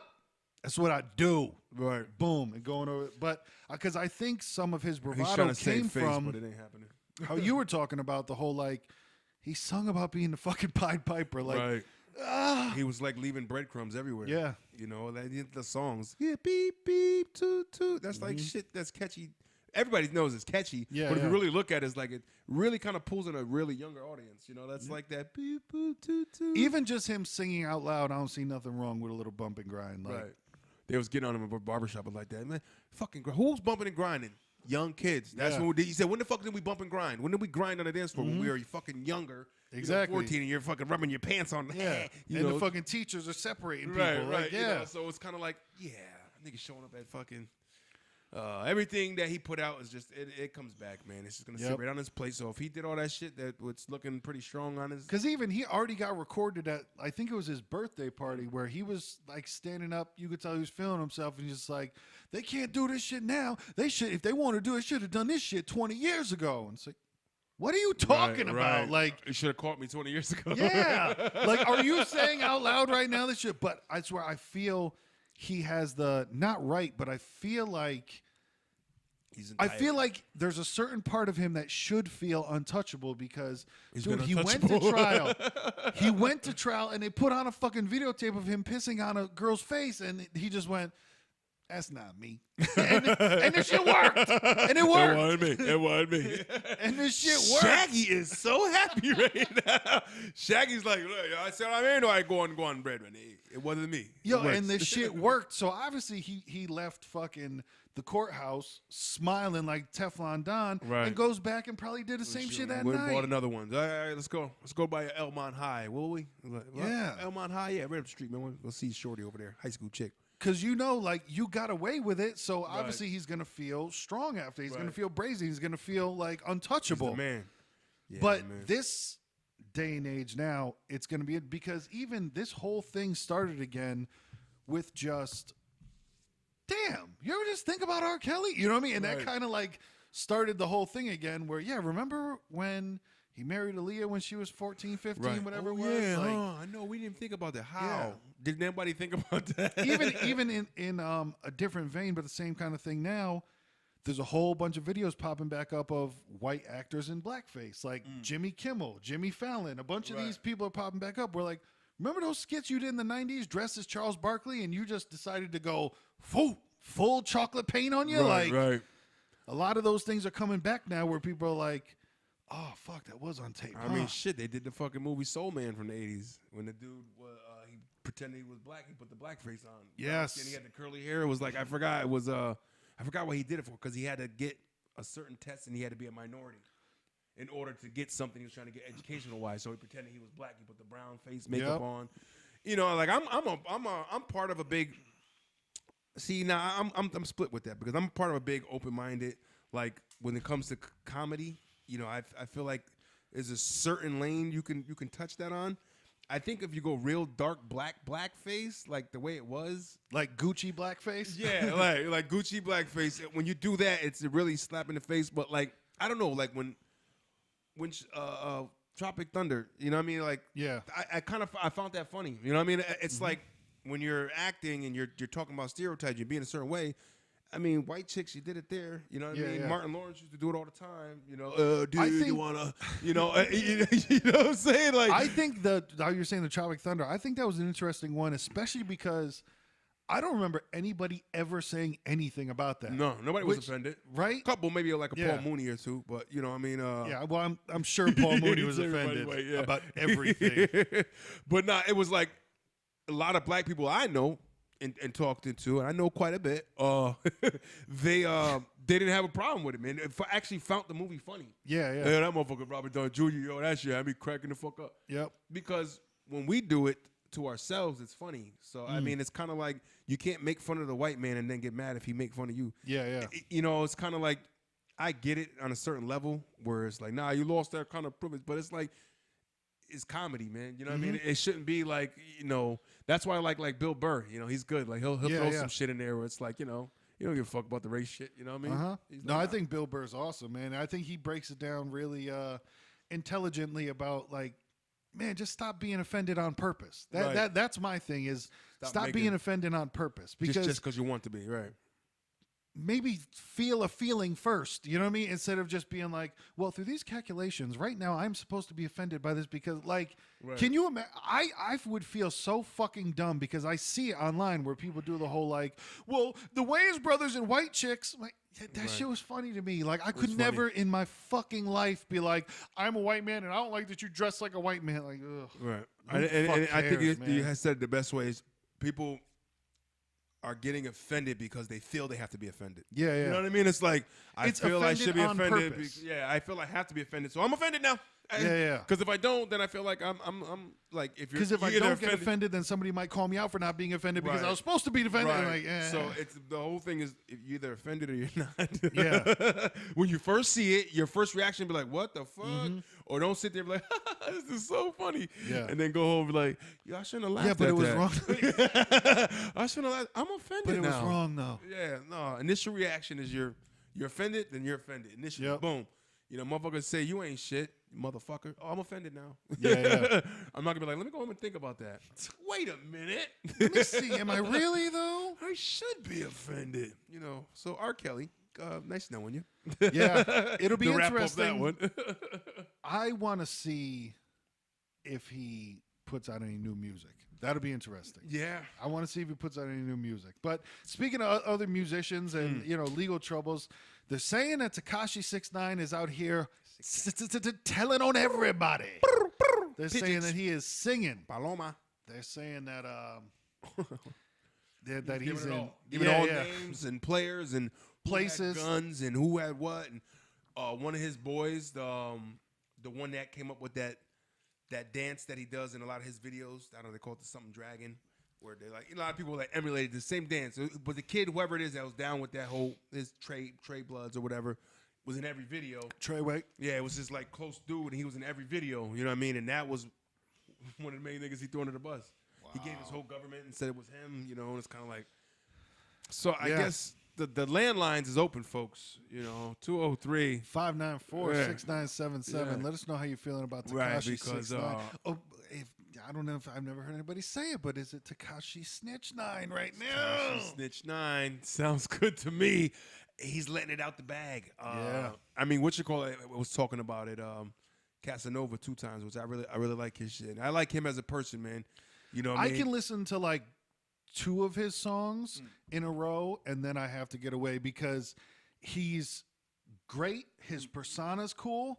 [SPEAKER 2] that's what I do."
[SPEAKER 1] right.
[SPEAKER 2] Boom, and going over. But because I think some of his
[SPEAKER 1] He's
[SPEAKER 2] bravado
[SPEAKER 1] trying to
[SPEAKER 2] came
[SPEAKER 1] save face,
[SPEAKER 2] from
[SPEAKER 1] but it ain't happening.
[SPEAKER 2] how you were talking about the whole like he sung about being the fucking Pied Piper. Like,
[SPEAKER 1] right. He was like leaving breadcrumbs everywhere.
[SPEAKER 2] Yeah.
[SPEAKER 1] You know, the songs. Yeah, beep, beep, toot, toot. That's like shit that's catchy. Everybody knows it's catchy.
[SPEAKER 2] Yeah,
[SPEAKER 1] But if you
[SPEAKER 2] yeah.
[SPEAKER 1] really look at it, it's like it really kind of pulls in a really younger audience. You know, that's like that beep, boop, toot, toot.
[SPEAKER 2] even just him singing out loud, I don't see nothing wrong with a little bump and grind. Like,
[SPEAKER 1] Right. They was getting on him at a barbershop and like that. Man, fucking, who's bumping and grinding? Young kids. That's
[SPEAKER 2] Yeah.
[SPEAKER 1] when he said, when the fuck did we bump and grind? When did we grind on the dance floor? When we were fucking younger.
[SPEAKER 2] Exactly.
[SPEAKER 1] 14 and you're fucking rubbing your pants on.
[SPEAKER 2] yeah,
[SPEAKER 1] You
[SPEAKER 2] and
[SPEAKER 1] know?
[SPEAKER 2] the fucking teachers are separating people.
[SPEAKER 1] Right,
[SPEAKER 2] Like,
[SPEAKER 1] you
[SPEAKER 2] yeah.
[SPEAKER 1] know, so it's kind of like, yeah, nigga showing up at fucking everything that he put out is just it comes back, man. It's just gonna sit
[SPEAKER 2] Yep.
[SPEAKER 1] right on his plate. So if he did all that shit that was looking pretty strong on his,
[SPEAKER 2] Because even he already got recorded at, I think it was his birthday party, where he was like standing up. You could tell he was feeling himself, and he's just like, "They can't do this shit now. They should, if they want to do it, should have done this shit 20 years ago." And it's like, what are you talking about? Like,
[SPEAKER 1] you should have caught me 20 years ago.
[SPEAKER 2] yeah, like, are you saying out loud right now this shit? But I swear, I feel he has the not right, but I feel like. I feel like there's a certain part of him that should feel untouchable because, dude, he went to trial. He went to trial, and they put on a fucking videotape of him pissing on a girl's face, and he just went, "That's not me." And this shit worked. And it worked.
[SPEAKER 1] It wasn't me.
[SPEAKER 2] And this shit worked.
[SPEAKER 1] Shaggy is so happy right now. Shaggy's like, look, I said, I mean, I go on, Breadman. It wasn't me.
[SPEAKER 2] Yo,
[SPEAKER 1] It works.
[SPEAKER 2] and this shit worked. So obviously he left fucking the courthouse smiling like Teflon Don,
[SPEAKER 1] Right.
[SPEAKER 2] and goes back and probably did the same shit that
[SPEAKER 1] Went and
[SPEAKER 2] night.
[SPEAKER 1] bought another one. All right, let's go. Let's go by Elmont High, will we? Like, what?
[SPEAKER 2] Yeah.
[SPEAKER 1] Elmont High, yeah, right up the street, man. We'll see Shorty over there, high school chick.
[SPEAKER 2] Because like you got away with it, so obviously he's gonna feel strong after. He's gonna feel brazen. He's gonna feel like
[SPEAKER 1] He's
[SPEAKER 2] untouchable.
[SPEAKER 1] the man. Yeah,
[SPEAKER 2] But
[SPEAKER 1] man.
[SPEAKER 2] this day and age now, it's gonna be because even this whole thing started again with just, damn, you ever just think about R. Kelly? You know what I mean? And that
[SPEAKER 1] Right.
[SPEAKER 2] kind of like started the whole thing again. Where remember when he married Aaliyah when she was 14, 15, whatever it was?
[SPEAKER 1] Yeah,
[SPEAKER 2] Like,
[SPEAKER 1] I know. We didn't think about that. How? Did anybody think about that?
[SPEAKER 2] even in a different vein, but the same kind of thing now. There's a whole bunch of videos popping back up of white actors in blackface, like Jimmy Kimmel, Jimmy Fallon. A bunch of these people are popping back up. We're like, remember those skits you did in the 90s dressed as Charles Barkley and you just decided to go full chocolate paint on you?
[SPEAKER 1] right.
[SPEAKER 2] A lot of those things are coming back now where people are like, oh, fuck, that was on tape.
[SPEAKER 1] I mean, shit, they did the fucking movie Soul Man from the 80s when the dude he pretended he was black. He put the blackface on.
[SPEAKER 2] Yes.
[SPEAKER 1] And he had the curly hair. It was like, I forgot what he did it for because he had to get a certain test and he had to be a minority in order to get something he was trying to get educational wise. So he pretended he was black. He put the brown face makeup on. You know, like I'm part of a big. See, now I'm split with that because I'm part of a big open-minded. Like when it comes to comedy, you know, I feel like there's a certain lane you can touch that on. I think if you go real dark blackface, like the way it was,
[SPEAKER 2] Like Gucci blackface?
[SPEAKER 1] yeah, like Gucci blackface. When you do that, it's a really slap in the face. But like I don't know, like when Tropic Thunder, you know what I mean? Like
[SPEAKER 2] Yeah.
[SPEAKER 1] I found that funny. You know what I mean? It's like when you're acting and you're talking about stereotypes, you're being a certain way. I mean, white chicks, you did it there. You know what I mean?
[SPEAKER 2] Yeah.
[SPEAKER 1] Martin Lawrence used to do it all the time. You know, dude,
[SPEAKER 2] I
[SPEAKER 1] you
[SPEAKER 2] think-
[SPEAKER 1] wanna, you know what I'm saying? Like,
[SPEAKER 2] I think how you're saying the Tropic Thunder, I think that was an interesting one, especially because I don't remember anybody ever saying anything about that.
[SPEAKER 1] No, nobody was offended.
[SPEAKER 2] Right?
[SPEAKER 1] Couple, maybe like a Paul Mooney or two, but you know, I mean,
[SPEAKER 2] yeah. Well, I'm sure Paul Mooney was offended about everything.
[SPEAKER 1] But nah, it was like a lot of black people I know and talked into, and I know quite a bit. They didn't have a problem with it, man. Actually, found the movie funny.
[SPEAKER 2] Yeah, yeah.
[SPEAKER 1] That motherfucker Robert Downey Jr. Yo, that shit had me cracking the fuck up.
[SPEAKER 2] Yep.
[SPEAKER 1] Because when we do it to ourselves, it's funny. So I mean, it's kind of like you can't make fun of the white man and then get mad if he make fun of you.
[SPEAKER 2] Yeah, yeah.
[SPEAKER 1] You know, it's kind of like I get it on a certain level where it's like, nah, you lost that kind of privilege, but it's like it's comedy, man. You know what I mean? It shouldn't be like, you know. That's why I like Bill Burr. You know, he's good. Like he'll throw some shit in there where it's like, you know, you don't give a fuck about the race shit. You know what I mean?
[SPEAKER 2] No, I think Bill Burr's awesome, man. I think he breaks it down really intelligently about like, man, just stop being offended on purpose. That's my thing is stop being offended on purpose because
[SPEAKER 1] just because you want to be, right?
[SPEAKER 2] Maybe feel a feeling first, you know what I mean? Instead of just being like, well, through these calculations, right now I'm supposed to be offended by this because, like, can you imagine? I would feel so fucking dumb because I see it online where people do the whole like, well, the Wayans brothers and white chicks, like, that shit was funny to me. Like, I could never in my fucking life be like, I'm a white man and I don't like that you dress like a white man. Like, ugh.
[SPEAKER 1] Right. And I think you have said it the best way is people are getting offended because they feel they have to be offended.
[SPEAKER 2] Yeah, yeah.
[SPEAKER 1] You know what I mean? It's like, I feel I should be offended.
[SPEAKER 2] Yeah,
[SPEAKER 1] I feel I have to be offended. So I'm offended now.
[SPEAKER 2] Yeah.
[SPEAKER 1] Because if I don't, then I feel like I'm like, if you're,
[SPEAKER 2] because if I don't get offended, then somebody might call me out for not being offended because I was supposed to be offended.
[SPEAKER 1] Right.
[SPEAKER 2] Like,
[SPEAKER 1] So it's the whole thing is if you're either offended or you're not.
[SPEAKER 2] Yeah.
[SPEAKER 1] When you first see it, your first reaction be like, "What the fuck?" Or don't sit there and be like, "This is so funny."
[SPEAKER 2] Yeah.
[SPEAKER 1] And then go home and be like, "Yo, I shouldn't have laughed."
[SPEAKER 2] Yeah, but
[SPEAKER 1] at
[SPEAKER 2] it was
[SPEAKER 1] that.
[SPEAKER 2] wrong.
[SPEAKER 1] I shouldn't have laughed. I'm offended
[SPEAKER 2] But it was
[SPEAKER 1] now.
[SPEAKER 2] wrong though.
[SPEAKER 1] Yeah, no. Initial reaction is you're offended, then you're offended. Initially, boom. You know, motherfuckers say you ain't shit, motherfucker. Oh, I'm offended now.
[SPEAKER 2] Yeah.
[SPEAKER 1] I'm not gonna be like, let me go home and think about that. Wait a minute.
[SPEAKER 2] Let me see. Am I really though?
[SPEAKER 1] I should be offended. You know. So R. Kelly, nice knowing you.
[SPEAKER 2] Yeah, it'll be
[SPEAKER 1] to wrap up
[SPEAKER 2] interesting.
[SPEAKER 1] that one.
[SPEAKER 2] I want to see if he puts out any new music. That'll be interesting.
[SPEAKER 1] Yeah.
[SPEAKER 2] I want to see if he puts out any new music. But speaking of other musicians and legal troubles, they're saying that Tekashi 6ix9ine is out here telling on everybody. They're saying that he is singing.
[SPEAKER 1] Paloma.
[SPEAKER 2] They're saying that that he's
[SPEAKER 1] giving
[SPEAKER 2] in
[SPEAKER 1] all names and players and
[SPEAKER 2] places,
[SPEAKER 1] who had guns and who had what. And one of his boys, the one that came up with that dance that he does in a lot of his videos. I don't know, they call it the something dragon, where they like, a lot of people like emulated the same dance. But the kid, whoever it is, that was down with that whole his Trey Bloods or whatever, was in every video.
[SPEAKER 2] Trayway.
[SPEAKER 1] Yeah, it was just like close dude, and he was in every video. You know what I mean? And that was one of the main niggas he threw under the bus. Wow. He gave his whole government and said it was him. You know, and it's kind of like. So I guess the landlines is open, folks. You know,
[SPEAKER 2] 203-594-6977.
[SPEAKER 1] Yeah.
[SPEAKER 2] Let us know how you're feeling about Tekashi
[SPEAKER 1] Right, because
[SPEAKER 2] 6ix9ine. I don't know if I've never heard anybody say it, but is it Tekashi Snitch 9 right now?
[SPEAKER 1] Tekashi Snitch 9 sounds good to me. He's letting it out the bag.
[SPEAKER 2] Yeah.
[SPEAKER 1] I mean, what you call it? I was talking about it. Casanova 2 times, which I really like his shit. I like him as a person, man. You know what I mean?
[SPEAKER 2] I can listen to like 2 of his songs in a row, and then I have to get away because he's great. His persona's cool,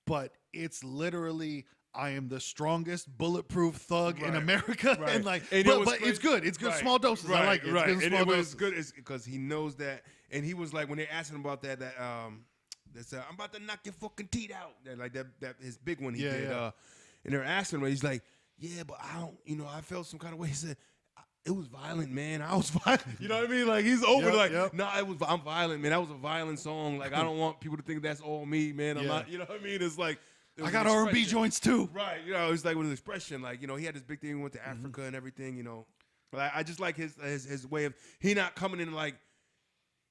[SPEAKER 2] but it's literally I am the strongest bulletproof thug in America, and like, but it's good. It's good, small doses. I like it.
[SPEAKER 1] Right,
[SPEAKER 2] it's good,
[SPEAKER 1] and
[SPEAKER 2] small
[SPEAKER 1] it was
[SPEAKER 2] doses.
[SPEAKER 1] good because he knows that, and he was like when they asked him about that they said I'm about to knock your fucking teeth out. That his big one he did, and they're asking him, he's like, yeah, but I don't, I felt some kind of way. He said, it was violent, man. I was violent. You know what I mean? Like, he's over nah, I'm violent, man. That was a violent song. Like, I don't want people to think that's all me, man. I'm not, you know what I mean? It's like,
[SPEAKER 2] I got R&B joints too.
[SPEAKER 1] Right. You know, it's like with his expression, like, he had this big thing, he went to Africa and everything, But I just like his way of, he not coming in like,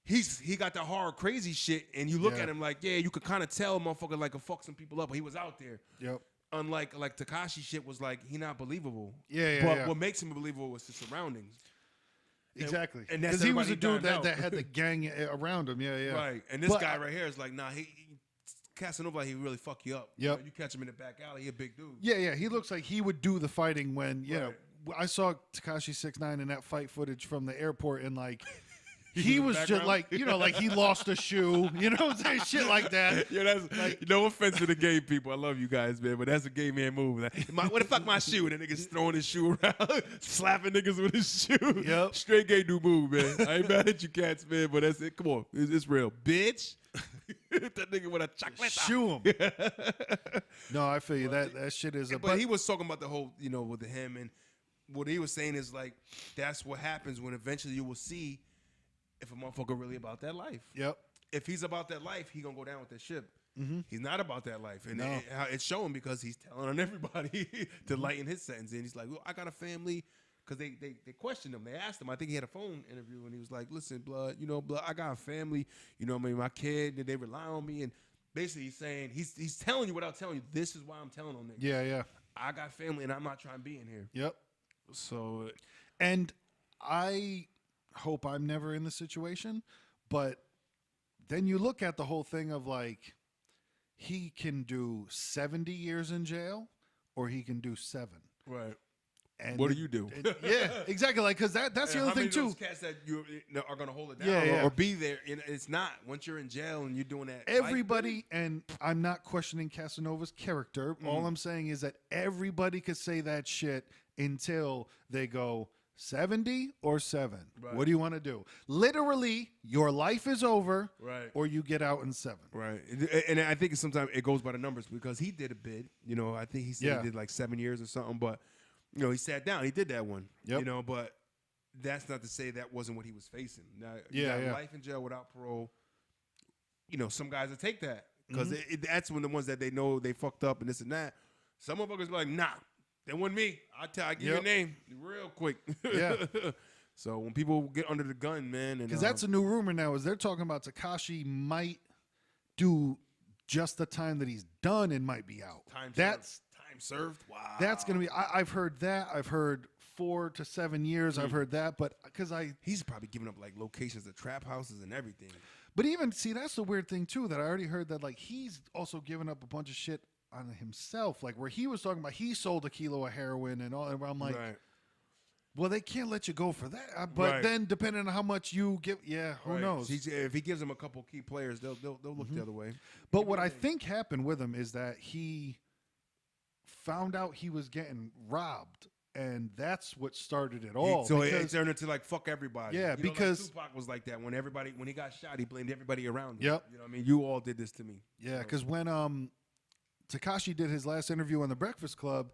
[SPEAKER 1] he got the horror crazy shit, and you look at him like, you could kind of tell motherfucker like, fuck some people up, but he was out there.
[SPEAKER 2] Yep.
[SPEAKER 1] Unlike Tekashi shit was like, he not believable.
[SPEAKER 2] But
[SPEAKER 1] what makes him believable was the surroundings.
[SPEAKER 2] Exactly.
[SPEAKER 1] And that's
[SPEAKER 2] because he was a dude
[SPEAKER 1] that
[SPEAKER 2] had the gang around him. Yeah.
[SPEAKER 1] Right. And this guy right here is like, nah, Casanova, he really fuck you up.
[SPEAKER 2] Yep.
[SPEAKER 1] You catch him in the back alley, he a big dude.
[SPEAKER 2] Yeah. He looks like he would do the fighting when, I saw Tekashi 6ix9ine in that fight footage from the airport, and like he was just like, you know, like he lost a shoe, you know what I'm saying? Shit like that.
[SPEAKER 1] Yeah, that's like, no offense to the gay people. I love you guys, man, but that's a gay man move. What the fuck my shoe? And the nigga's throwing his shoe around, slapping niggas with his shoe.
[SPEAKER 2] Yep.
[SPEAKER 1] Straight gay dude move, man. I ain't mad at you cats, man, but that's it. Come on. It's real. Bitch. That nigga with a chocolate.
[SPEAKER 2] Shoe him. No, I feel you. That shit is a.
[SPEAKER 1] But he was talking about the whole, you know, with him, and what he was saying is like, that's what happens when eventually you will see if a motherfucker really about that life.
[SPEAKER 2] Yep.
[SPEAKER 1] If he's about that life, he gonna go down with that ship.
[SPEAKER 2] Mm-hmm.
[SPEAKER 1] He's not about that life, and
[SPEAKER 2] No.
[SPEAKER 1] it's showing because he's telling on everybody to lighten his sentence. And he's like, "Well, I got a family," because they questioned him. They asked him. I think he had a phone interview, and he was like, "Listen, blood, I got a family. You know, what I mean, my kid, they rely on me." And basically, he's saying he's telling you without telling you. This is why I'm telling on niggas.
[SPEAKER 2] Yeah, yeah.
[SPEAKER 1] I got family, and I'm not trying to be in here.
[SPEAKER 2] Yep.
[SPEAKER 1] So,
[SPEAKER 2] and I hope I'm never in the situation, but then you look at the whole thing of like, he can do 70 years in jail or he can do 7.
[SPEAKER 1] right.
[SPEAKER 2] And
[SPEAKER 1] What do you do?
[SPEAKER 2] Yeah, exactly. Like, because that's the other
[SPEAKER 1] how many
[SPEAKER 2] thing
[SPEAKER 1] of those
[SPEAKER 2] too.
[SPEAKER 1] cats that you are gonna hold it down
[SPEAKER 2] Yeah, yeah.
[SPEAKER 1] or be there? And it's not once you're in jail and you're doing that.
[SPEAKER 2] Everybody, and I'm not questioning Casanova's character. All I'm saying is that everybody could say that shit until they go 70 or 7.
[SPEAKER 1] Right.
[SPEAKER 2] What do you want to do? Literally, your life is over,
[SPEAKER 1] Right.
[SPEAKER 2] or you get out in 7.
[SPEAKER 1] Right, and I think sometimes it goes by the numbers because he did a bid. You know, I think he said
[SPEAKER 2] Yeah.
[SPEAKER 1] he did like 7 years or something. But you know, he sat down, he did that one.
[SPEAKER 2] Yep.
[SPEAKER 1] You know, but that's not to say that wasn't what he was facing. Now,
[SPEAKER 2] Yeah,
[SPEAKER 1] you got
[SPEAKER 2] yeah.
[SPEAKER 1] life in jail without parole. You know, some guys will take that because that's when the ones that they know they fucked up and this and that. Some motherfuckers be like, nah, that wasn't me. I give you a name real quick.
[SPEAKER 2] Yeah.
[SPEAKER 1] So when people get under the gun, man, and
[SPEAKER 2] Because that's a new rumor now, is they're talking about Tekashi might do just the time that he's done and might be out.
[SPEAKER 1] time served. Wow,
[SPEAKER 2] That's going to be, I've heard that. I've heard 4 to 7 years. I've heard that. But because
[SPEAKER 1] he's probably giving up like locations of trap houses and everything.
[SPEAKER 2] but even, see, that's the weird thing too, that I already heard that like he's also given up a bunch of shit on himself. Like where he was talking about, he sold a kilo of heroin and all. And I'm like,
[SPEAKER 1] Right.
[SPEAKER 2] well, they can't let you go for that. But
[SPEAKER 1] Right.
[SPEAKER 2] then depending on how much you give, who
[SPEAKER 1] Right.
[SPEAKER 2] knows?
[SPEAKER 1] If he gives them a couple key players, they'll look the other way.
[SPEAKER 2] But what I think happened with him is that he found out he was getting robbed, and that's what started it all.
[SPEAKER 1] So it
[SPEAKER 2] because-
[SPEAKER 1] turned into like fuck everybody.
[SPEAKER 2] Yeah,
[SPEAKER 1] You know,
[SPEAKER 2] because-
[SPEAKER 1] like Tupac was like that when he got shot, he blamed everybody around him.
[SPEAKER 2] Yep.
[SPEAKER 1] You know what I mean? You all did this to me.
[SPEAKER 2] yeah, because when Tekashi did his last interview on the Breakfast Club,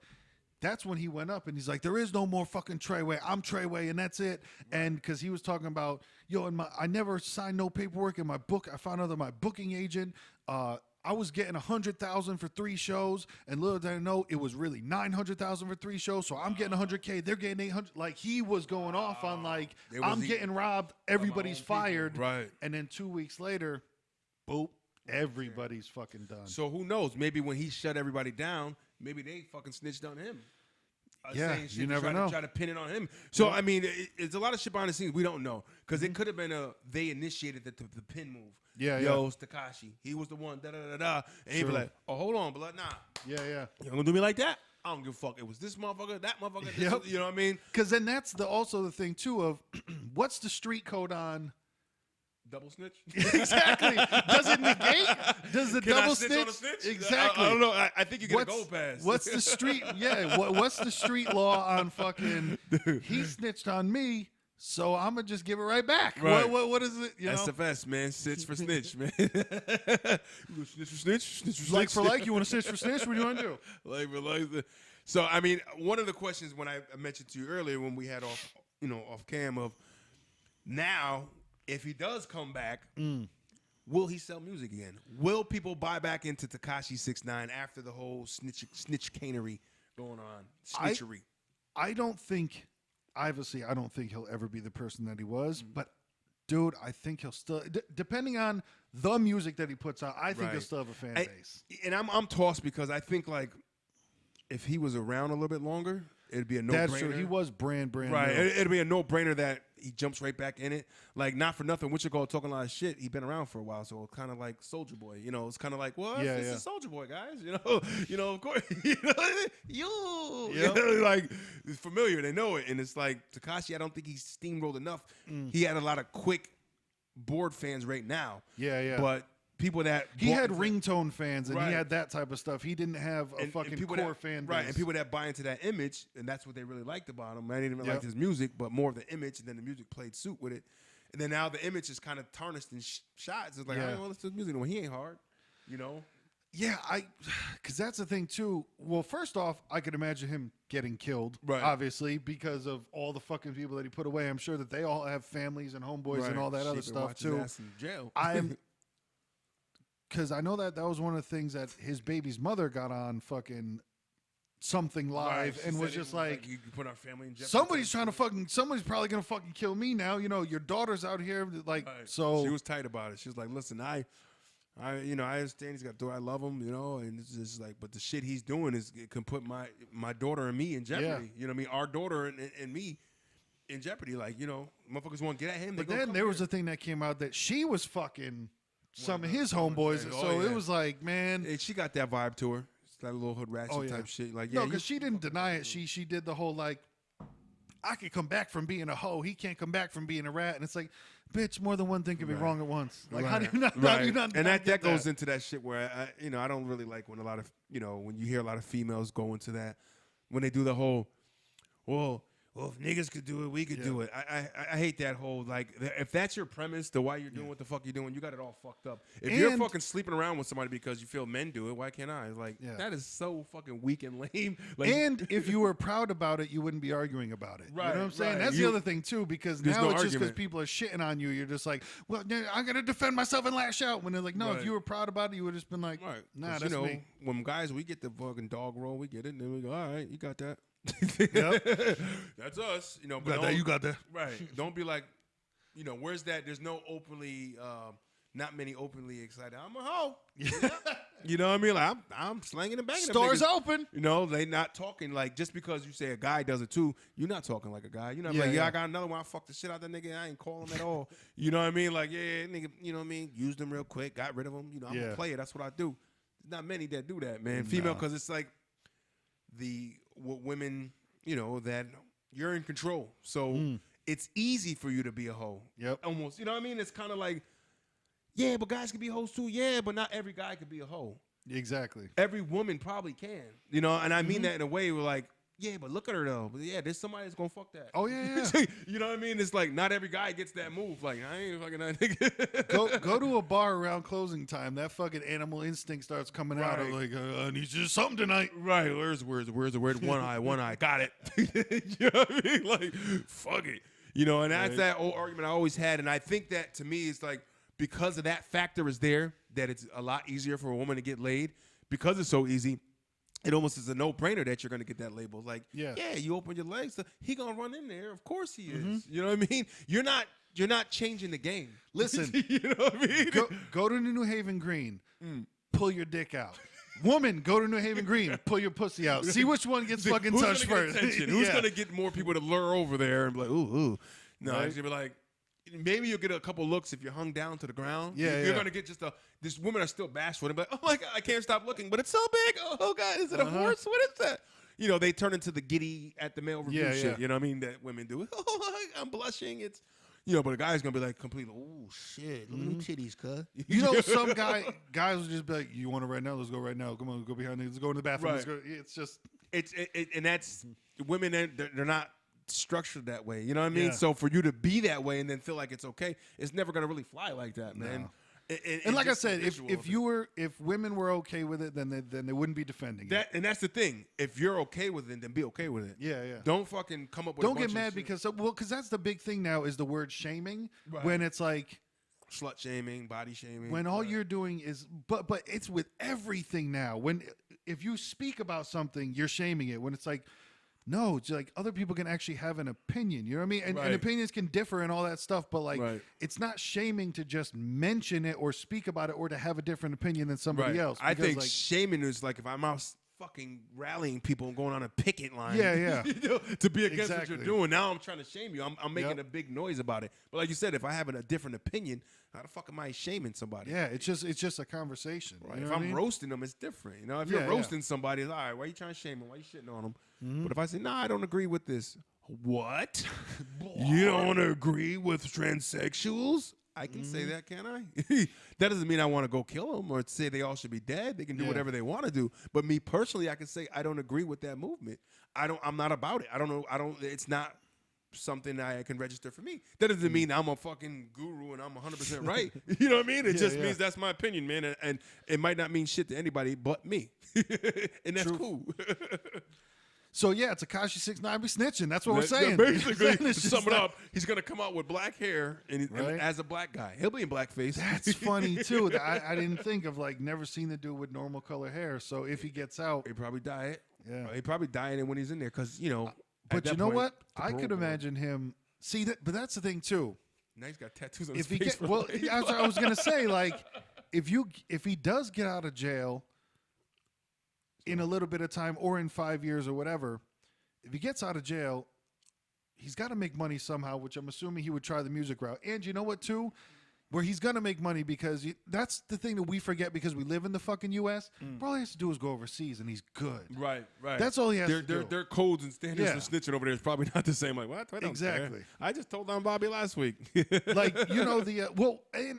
[SPEAKER 2] that's when he went up and he's like, there is no more fucking Trayway. I'm Trayway, and that's it. And because he was talking about, I never signed no paperwork in my book. I found out that my booking agent, I was getting 100,000 for 3 shows, and little did I know it was really 900,000 for 3 shows. So I'm getting 100K, they're getting 800. Like he was going off on like, I'm getting robbed, everybody's
[SPEAKER 1] own people.
[SPEAKER 2] fired,
[SPEAKER 1] Right.
[SPEAKER 2] And then 2 weeks later, boop, everybody's fucking done.
[SPEAKER 1] So who knows? Maybe when he shut everybody down, maybe they fucking snitched on him.
[SPEAKER 2] Yeah,
[SPEAKER 1] saying shit
[SPEAKER 2] you
[SPEAKER 1] to
[SPEAKER 2] never
[SPEAKER 1] try
[SPEAKER 2] know.
[SPEAKER 1] To try to pin it on him. So I mean, it's a lot of shit behind the scenes we don't know because it could have been they initiated the pin move.
[SPEAKER 2] Yeah,
[SPEAKER 1] Yo, it's Tekashi. He was the one. Da da da da. And he'd be
[SPEAKER 2] True.
[SPEAKER 1] like, "Oh, hold on, blood. Nah,
[SPEAKER 2] Yeah.
[SPEAKER 1] you gonna do me like that? I don't give a fuck. It was this motherfucker, that motherfucker. This,
[SPEAKER 2] Yep.
[SPEAKER 1] you know what I mean?
[SPEAKER 2] Because then that's also the thing too of what's the street code on?
[SPEAKER 1] Double snitch.
[SPEAKER 2] Exactly. Does it negate? Does the
[SPEAKER 1] Can I
[SPEAKER 2] double
[SPEAKER 1] snitch on a snitch?
[SPEAKER 2] Exactly.
[SPEAKER 1] I don't know. I think you get a gold pass.
[SPEAKER 2] What's the street? Yeah. What's the street law on fucking? He snitched on me, so I'm gonna just give it right back.
[SPEAKER 1] Right.
[SPEAKER 2] What is it? You know,
[SPEAKER 1] SFS, man. Snitch for snitch, man. You go snitch for snitch. Snitch for
[SPEAKER 2] like
[SPEAKER 1] snitch.
[SPEAKER 2] for like. You want to snitch for snitch? What do you want to do?
[SPEAKER 1] Like for like. So I mean, one of the questions when I mentioned to you earlier when we had off cam of now if he does come back, will he sell music again? Will people buy back into Tekashi 6ix9ine after the whole snitch canery going on? Snitchery.
[SPEAKER 2] I don't think. Obviously, I don't think he'll ever be the person that he was, but. Dude, I think he'll still, depending on the music that he puts out, I think he'll still have a fan base.
[SPEAKER 1] And I'm tossed because I think like if he was around a little bit longer, it'd be a no-brainer.
[SPEAKER 2] That's true. He was brand
[SPEAKER 1] right.
[SPEAKER 2] new.
[SPEAKER 1] It'd be a no-brainer that he jumps right back in it. Like, not for nothing, what you call talking a lot of shit. He been around for a while, so it's kind of like Soulja Boy. You know, it's kind of like, well, this is Soulja Boy, guys. You know, of course, like it's familiar. They know it, and it's like Tekashi. I don't think he's steamrolled enough. He had a lot of quick bored fans right now. But people that
[SPEAKER 2] he had ringtone fans and
[SPEAKER 1] right.
[SPEAKER 2] he had that type of stuff. He didn't have a fucking core fan base.
[SPEAKER 1] Right, and people that buy into that image, and that's what they really liked about him. I didn't even like his music, but more of the image, and then the music played suit with it. And then now the image is kind of tarnished and shots. It's like, I don't want to listen to music. Well, he ain't hard, you know?
[SPEAKER 2] Yeah, because that's the thing, too. Well, first off, I could imagine him getting killed, obviously, because of all the fucking people that he put away. I'm sure that they all have families and homeboys and all that other stuff, too.
[SPEAKER 1] Ass in jail.
[SPEAKER 2] Because I know that was one of the things that his baby's mother got on fucking something live and was just like
[SPEAKER 1] you put our family in jeopardy.
[SPEAKER 2] Somebody's probably gonna fucking kill me now. You know, your daughter's out here, like so.
[SPEAKER 1] She was tight about it. She was like, "Listen, I understand he's got daughter. I love him, you know, and it's just like, but the shit he's doing it can put my daughter and me in jeopardy.
[SPEAKER 2] Yeah.
[SPEAKER 1] You know what I mean? Our daughter and me in jeopardy. Like, you know, motherfuckers want to get at him.
[SPEAKER 2] But then there was a thing that came out that she was fucking some of his homeboys. It was like, man,
[SPEAKER 1] she got that vibe to her. It's that little hood ratchet type shit. Like,
[SPEAKER 2] no, because she didn't deny it. She did the whole like, I could come back from being a hoe. He can't come back from being a rat. And it's like, bitch, more than one thing can be wrong at once. Like, how do you not? How do you not?
[SPEAKER 1] And that goes into that shit where I don't really like when a lot of when you hear a lot of females go into that when they do the whole, well, if niggas could do it, we could do it. I hate that whole, like, if that's your premise, the why you're doing what the fuck you're doing, you got it all fucked up. If you're fucking sleeping around with somebody because you feel men do it, why can't I? Like, that is so fucking weak and lame. Like,
[SPEAKER 2] and if you were proud about it, you wouldn't be arguing about it.
[SPEAKER 1] Right,
[SPEAKER 2] you know what I'm saying?
[SPEAKER 1] right.
[SPEAKER 2] That's the other thing, too, because now it's just because
[SPEAKER 1] argument.
[SPEAKER 2] people are shitting on you. You're just like, well, I'm going to defend myself and lash out. When they're like, no, if you were proud about it, you would have just been like, nah, that's me.
[SPEAKER 1] When guys, we get the fucking dog roll, we get it, and then we go, all right, you got that. That's us, you know. But
[SPEAKER 2] you got that,
[SPEAKER 1] right? Don't be like, where's that? There's no openly, not many openly excited. I'm a hoe. You know what I mean? Like I'm slanging and banging.
[SPEAKER 2] Stores open.
[SPEAKER 1] You know, they not talking like just because you say a guy does it too. You're not talking like a guy. You're not like, I got another one. I fucked the shit out of that nigga. I ain't call him at all. You know what I mean? Like, nigga. You know what I mean? Used him real quick, got rid of him. You know, I'm a player. That's what I do. There's not many that do that, man. Female, because it's like women, that you're in control. So it's easy for you to be a hoe.
[SPEAKER 2] Yep.
[SPEAKER 1] Almost. You know what I mean? It's kind of like, yeah, but guys can be hoes too. Yeah, but not every guy can be a hoe.
[SPEAKER 2] Exactly.
[SPEAKER 1] Every woman probably can. And I mean that in a way where like, yeah, but look at her though. But yeah, there's somebody that's gonna fuck that.
[SPEAKER 2] Oh yeah.
[SPEAKER 1] You know what I mean? It's like not every guy gets that move. Like I ain't fucking that nigga.
[SPEAKER 2] Go to a bar around closing time. That fucking animal instinct starts coming out. Of like, I need you something tonight.
[SPEAKER 1] Right. Where's the word? One eye. Got it. You know what I mean? Like fuck it. And that's that old argument I always had. And I think that to me is like because of that factor is there that it's a lot easier for a woman to get laid because it's so easy. It almost is a no-brainer that you're going to get that label. Like, yeah, you open your legs, he going to run in there. Of course he is. You know what I mean? You're not changing the game.
[SPEAKER 2] Listen.
[SPEAKER 1] You know what I mean?
[SPEAKER 2] Go to New Haven Green. Pull your dick out. Woman, go to New Haven Green. Pull your pussy out. See which one gets fucking touched first.
[SPEAKER 1] Who's going to get more people to lure over there and be like, ooh. No, it's going to be like, maybe you'll get a couple looks if you're hung down to the ground. You're going to get just this women are still bashful. They're like, oh my God, I can't stop looking, but it's so big. Oh God, is it a horse? What is that? They turn into the giddy at the male review shit. You know what I mean? That women do. Oh, I'm blushing. It's, but a guy's going to be like completely, oh shit, look at them titties, cuz.
[SPEAKER 2] Some guys will just be like, you want it right now? Let's go right now. Come on, go behind me. Let's go in the bathroom.
[SPEAKER 1] Right.
[SPEAKER 2] Let's go. It's just.
[SPEAKER 1] And that's, women, they're not structured that way. You know what I mean?
[SPEAKER 2] Yeah.
[SPEAKER 1] So for you to be that way and then feel like it's okay, it's never going to really fly like that, man.
[SPEAKER 2] No. And like I said, if women were okay with it, then they wouldn't be defending it.
[SPEAKER 1] And that's the thing. If you're okay with it, then be okay with it.
[SPEAKER 2] Yeah.
[SPEAKER 1] Don't fucking come up with.
[SPEAKER 2] Don't get mad because that's the big thing now is the word shaming. Right. When it's like
[SPEAKER 1] slut shaming, body shaming.
[SPEAKER 2] When all you're doing is, but it's with everything now. If you speak about something, you're shaming it. When it's like. No, it's like other people can actually have an opinion. You know what I mean? And opinions can differ and all that stuff, but like it's not shaming to just mention it or speak about it or to have a different opinion than somebody else.
[SPEAKER 1] I think shaming is like if I'm out fucking rallying people and going on a picket line.
[SPEAKER 2] Yeah.
[SPEAKER 1] You know, to be against
[SPEAKER 2] Exactly.
[SPEAKER 1] what you're doing. Now I'm trying to shame you. I'm making
[SPEAKER 2] Yep.
[SPEAKER 1] a big noise about it. But like you said, if I have a different opinion, how the fuck am I shaming somebody?
[SPEAKER 2] Yeah, it's just a conversation.
[SPEAKER 1] Right.
[SPEAKER 2] You know
[SPEAKER 1] If
[SPEAKER 2] what
[SPEAKER 1] I'm
[SPEAKER 2] I mean?
[SPEAKER 1] roasting them, it's different. You know, if
[SPEAKER 2] Yeah,
[SPEAKER 1] you're roasting somebody, it's all right. Why you trying to shame them? Why you shitting on them? But if I say, nah, I don't agree with this. What? You don't agree with transsexuals? I can say that, can't I? That doesn't mean I want to go kill them or say they all should be dead. They can do whatever they want to do. But me personally, I can say I don't agree with that movement. I'm not about it. I don't know. It's not something I can register for me. That doesn't mean I'm a fucking guru and I'm 100% right. You know what I mean? It just means that's my opinion, man. And it might not mean shit to anybody but me. And that's cool.
[SPEAKER 2] So yeah, Tekashi 6ix9ine be snitching. That's what we're saying.
[SPEAKER 1] Basically, to
[SPEAKER 2] It's just
[SPEAKER 1] sum it
[SPEAKER 2] like-
[SPEAKER 1] up, he's gonna come out with black hair and as a black guy. He'll be in blackface.
[SPEAKER 2] That's funny too. I didn't think of never seen the dude with normal color hair. So if he gets out,
[SPEAKER 1] He probably dye it.
[SPEAKER 2] Yeah.
[SPEAKER 1] He probably dyeing it when he's in there because
[SPEAKER 2] but you know what? I could imagine him. See that, but that's the thing too.
[SPEAKER 1] Now he's got tattoos on
[SPEAKER 2] If
[SPEAKER 1] his
[SPEAKER 2] he
[SPEAKER 1] face.
[SPEAKER 2] get well, I was gonna say if he does get out of jail in a little bit of time or in 5 years or whatever, if he gets out of jail, he's got to make money somehow, which I'm assuming he would try the music route. And you know what, too? Where he's going to make money because that's the thing that we forget because we live in the fucking U.S. All he has to do is go overseas and he's good.
[SPEAKER 1] Right.
[SPEAKER 2] That's all he has to do.
[SPEAKER 1] Their codes and standards
[SPEAKER 2] Yeah.
[SPEAKER 1] for snitching over there is probably not the same. Like, what? I don't
[SPEAKER 2] Exactly.
[SPEAKER 1] care. I just told on Bobby last week.
[SPEAKER 2] And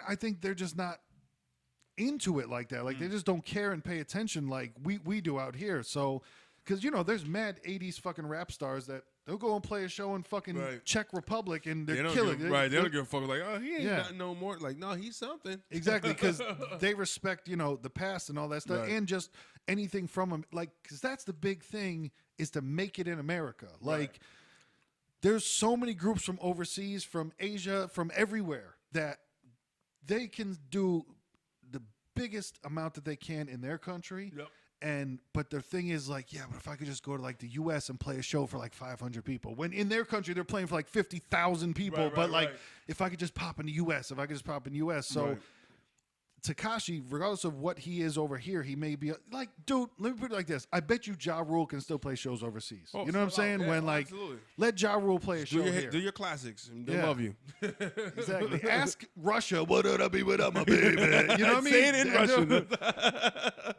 [SPEAKER 2] I think they're just not into it like that. Like, they just don't care and pay attention like we do out here. So, because, there's mad 80s fucking rap stars that they'll go and play a show in fucking Czech Republic and they're killing it.
[SPEAKER 1] Right. They don't give a fuck. Like, oh, he ain't
[SPEAKER 2] Yeah.
[SPEAKER 1] nothing no more. Like, no, he's something.
[SPEAKER 2] Exactly, because they respect, the past and all that stuff,
[SPEAKER 1] Right.
[SPEAKER 2] and just anything from them. Like, because that's the big thing is to make it in America. Like, there's so many groups from overseas, from Asia, from everywhere that they can do the biggest amount that they can in their country.
[SPEAKER 1] Yep.
[SPEAKER 2] But their thing is like, yeah, but if I could just go to the U.S. and play a show for 500 people, when in their country they're playing for 50,000 people,
[SPEAKER 1] Right.
[SPEAKER 2] if I could just pop in the U.S., so
[SPEAKER 1] Right.
[SPEAKER 2] Tekashi, regardless of what he is over here, he may be dude, let me put it like this: I bet you Ja Rule can still play shows overseas.
[SPEAKER 1] Oh,
[SPEAKER 2] you know what I'm saying?
[SPEAKER 1] yeah,
[SPEAKER 2] when
[SPEAKER 1] absolutely.
[SPEAKER 2] let Ja Rule play a show here.
[SPEAKER 1] Do your classics. And they
[SPEAKER 2] Yeah.
[SPEAKER 1] love you.
[SPEAKER 2] Exactly. Ask Russia, what would I be without my baby? You know what I mean?
[SPEAKER 1] Say it in Russian.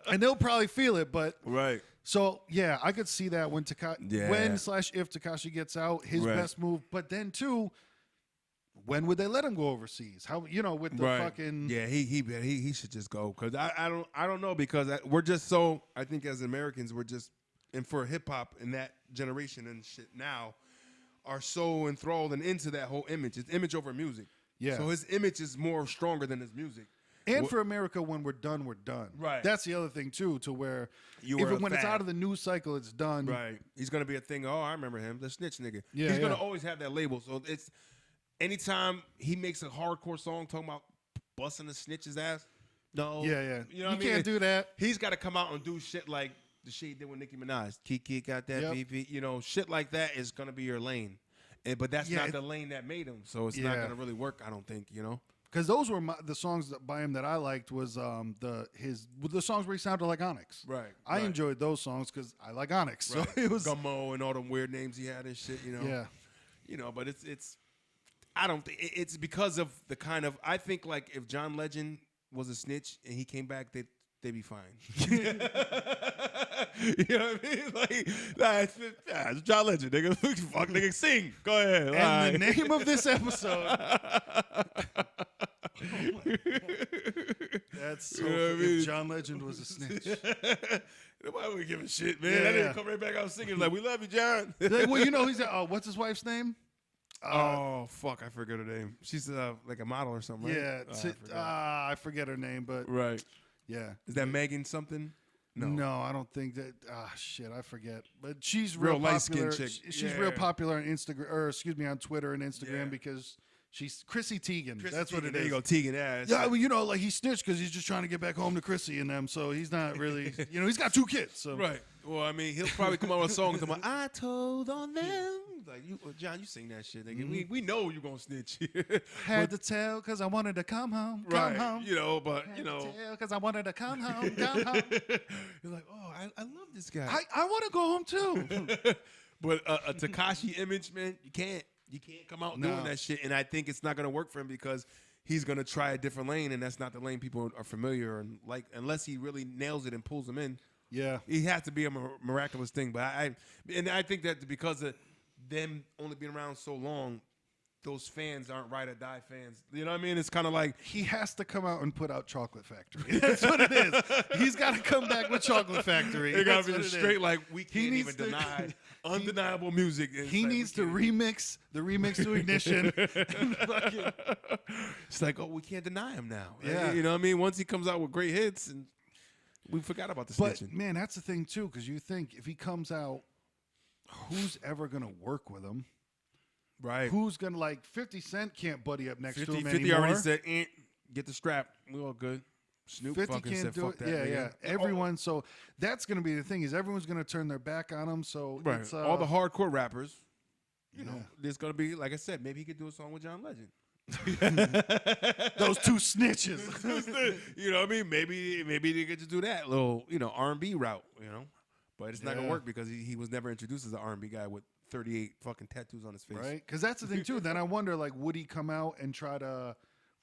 [SPEAKER 2] And they'll probably feel it, but
[SPEAKER 1] Right.
[SPEAKER 2] so yeah, I could see that when
[SPEAKER 1] Yeah.
[SPEAKER 2] when/if Tekashi gets out, his
[SPEAKER 1] Right.
[SPEAKER 2] best move. But then too, when would they let him go overseas? How with the fucking
[SPEAKER 1] Yeah, he should just go because I don't know because we're just so I think as Americans we're just and for hip hop in that generation and shit now are so enthralled and into that whole image. It's image over music.
[SPEAKER 2] Yeah.
[SPEAKER 1] So his image is more stronger than his music.
[SPEAKER 2] And for America, when we're done, we're done.
[SPEAKER 1] Right.
[SPEAKER 2] That's the other thing too, to where when it's out of the news cycle, it's done.
[SPEAKER 1] Right. He's gonna be a thing. Oh, I remember him, the snitch nigga.
[SPEAKER 2] Yeah,
[SPEAKER 1] He's gonna
[SPEAKER 2] yeah.
[SPEAKER 1] always have that label. So it's anytime he makes a hardcore song talking about busting the snitch's ass. No.
[SPEAKER 2] Yeah.
[SPEAKER 1] You know what I mean?
[SPEAKER 2] can't do that.
[SPEAKER 1] He's got to come out and do shit like the shit he did with Nicki Minaj. Kiki got that
[SPEAKER 2] Yep.
[SPEAKER 1] BP. Shit like that is gonna be your lane. But that's
[SPEAKER 2] Yeah,
[SPEAKER 1] not the lane that made him. So it's not gonna really work. I don't think.
[SPEAKER 2] Because those were the songs by him that I liked was the songs where he sounded like Onyx.
[SPEAKER 1] Right.
[SPEAKER 2] I enjoyed those songs because I like Onyx. So it was
[SPEAKER 1] Gummo and all them weird names he had and shit.
[SPEAKER 2] Yeah.
[SPEAKER 1] But it's. I don't think it's because of the kind of. I think if John Legend was a snitch and he came back, they'd be fine. You know what I mean? It's John Legend, nigga. Fuck, nigga, sing. Go ahead.
[SPEAKER 2] And the name of this episode. That's so.
[SPEAKER 1] You know what I mean?
[SPEAKER 2] If John Legend was a snitch.
[SPEAKER 1] Nobody would give a shit, man.
[SPEAKER 2] Yeah,
[SPEAKER 1] That
[SPEAKER 2] yeah.
[SPEAKER 1] nigga come right back out singing we love you, John.
[SPEAKER 2] Well, he's what's his wife's name?
[SPEAKER 1] Oh fuck, I forget her name. She's like a model or something, right?
[SPEAKER 2] Yeah,
[SPEAKER 1] I forgot.
[SPEAKER 2] I forget her name, but
[SPEAKER 1] Right.
[SPEAKER 2] yeah.
[SPEAKER 1] Is that Megan something?
[SPEAKER 2] No, I don't think that. Shit, I forget. But she's real
[SPEAKER 1] Real light-skinned
[SPEAKER 2] popular.
[SPEAKER 1] chick.
[SPEAKER 2] She's
[SPEAKER 1] Yeah.
[SPEAKER 2] real popular on Instagram, on Twitter and Instagram
[SPEAKER 1] Yeah.
[SPEAKER 2] because She's Chrissy Teigen.
[SPEAKER 1] Chrissy
[SPEAKER 2] That's what
[SPEAKER 1] Teigen,
[SPEAKER 2] it
[SPEAKER 1] there
[SPEAKER 2] is.
[SPEAKER 1] you go, Teigen. Yeah,
[SPEAKER 2] Yeah, well, you know, like he snitched because he's just trying to get back home to Chrissy and them. So he's not really, you know, he's got 2 kids. So
[SPEAKER 1] right. Well, I mean, he'll probably come out with a song and I told on them. Like, John, you sing that shit. Nigga. We know you're going to snitch.
[SPEAKER 2] Had to tell because I wanted to come home.
[SPEAKER 1] Right.
[SPEAKER 2] Come home.
[SPEAKER 1] You know, but,
[SPEAKER 2] Had
[SPEAKER 1] you know.
[SPEAKER 2] to tell because I wanted to come home. Come home.
[SPEAKER 1] You're like, oh, I love this guy.
[SPEAKER 2] I want to go home too.
[SPEAKER 1] But a Tekashi image, man, you can't come out doing that shit. And I think it's not going to work for him because he's going to try a different lane, and that's not the lane people are familiar and like unless he really nails it and pulls them in.
[SPEAKER 2] Yeah.
[SPEAKER 1] He has to be a miraculous thing. But I think that because of them only being around so long, those fans aren't ride or die fans. You know what I mean? It's kind of like
[SPEAKER 2] He has to come out and put out Chocolate Factory. That's what it is. He's got to come back with Chocolate Factory.
[SPEAKER 1] it got
[SPEAKER 2] That's
[SPEAKER 1] to be
[SPEAKER 2] what it
[SPEAKER 1] straight
[SPEAKER 2] is.
[SPEAKER 1] like we
[SPEAKER 2] He
[SPEAKER 1] can't
[SPEAKER 2] needs
[SPEAKER 1] even
[SPEAKER 2] to-
[SPEAKER 1] deny undeniable music. It's
[SPEAKER 2] He
[SPEAKER 1] like,
[SPEAKER 2] needs
[SPEAKER 1] we
[SPEAKER 2] to
[SPEAKER 1] can't.
[SPEAKER 2] remix the remix to Ignition.
[SPEAKER 1] It's like, oh, we can't deny him now.
[SPEAKER 2] Yeah.
[SPEAKER 1] You know what I mean? Once he comes out with great hits, and we forgot about the
[SPEAKER 2] But
[SPEAKER 1] snitching.
[SPEAKER 2] man, that's the thing too, because you think if he comes out, who's ever gonna work with him?
[SPEAKER 1] Right.
[SPEAKER 2] Who's gonna like 50 Cent can't buddy up next to
[SPEAKER 1] 50,
[SPEAKER 2] him
[SPEAKER 1] 50
[SPEAKER 2] anymore.
[SPEAKER 1] already said, get the strap. We all good. Snoop
[SPEAKER 2] 50
[SPEAKER 1] fucking
[SPEAKER 2] can't
[SPEAKER 1] said,
[SPEAKER 2] do
[SPEAKER 1] fuck
[SPEAKER 2] it.
[SPEAKER 1] that.
[SPEAKER 2] Yeah,
[SPEAKER 1] nigga.
[SPEAKER 2] yeah. Everyone. So that's gonna be the thing is everyone's gonna turn their back on him. So
[SPEAKER 1] Right.
[SPEAKER 2] it's,
[SPEAKER 1] all the hardcore rappers, you
[SPEAKER 2] yeah.
[SPEAKER 1] know, there's going to be, like I said, maybe he could do a song with John Legend.
[SPEAKER 2] those 2 snitches.
[SPEAKER 1] You know what I mean? Maybe they get to do that little, you know, R&B route, you know. But it's not going
[SPEAKER 2] Yeah.
[SPEAKER 1] to work because he was never introduced as an R&B guy with 38 fucking tattoos on his face.
[SPEAKER 2] Right? Because that's the thing too. Then I wonder, like, would he come out and try to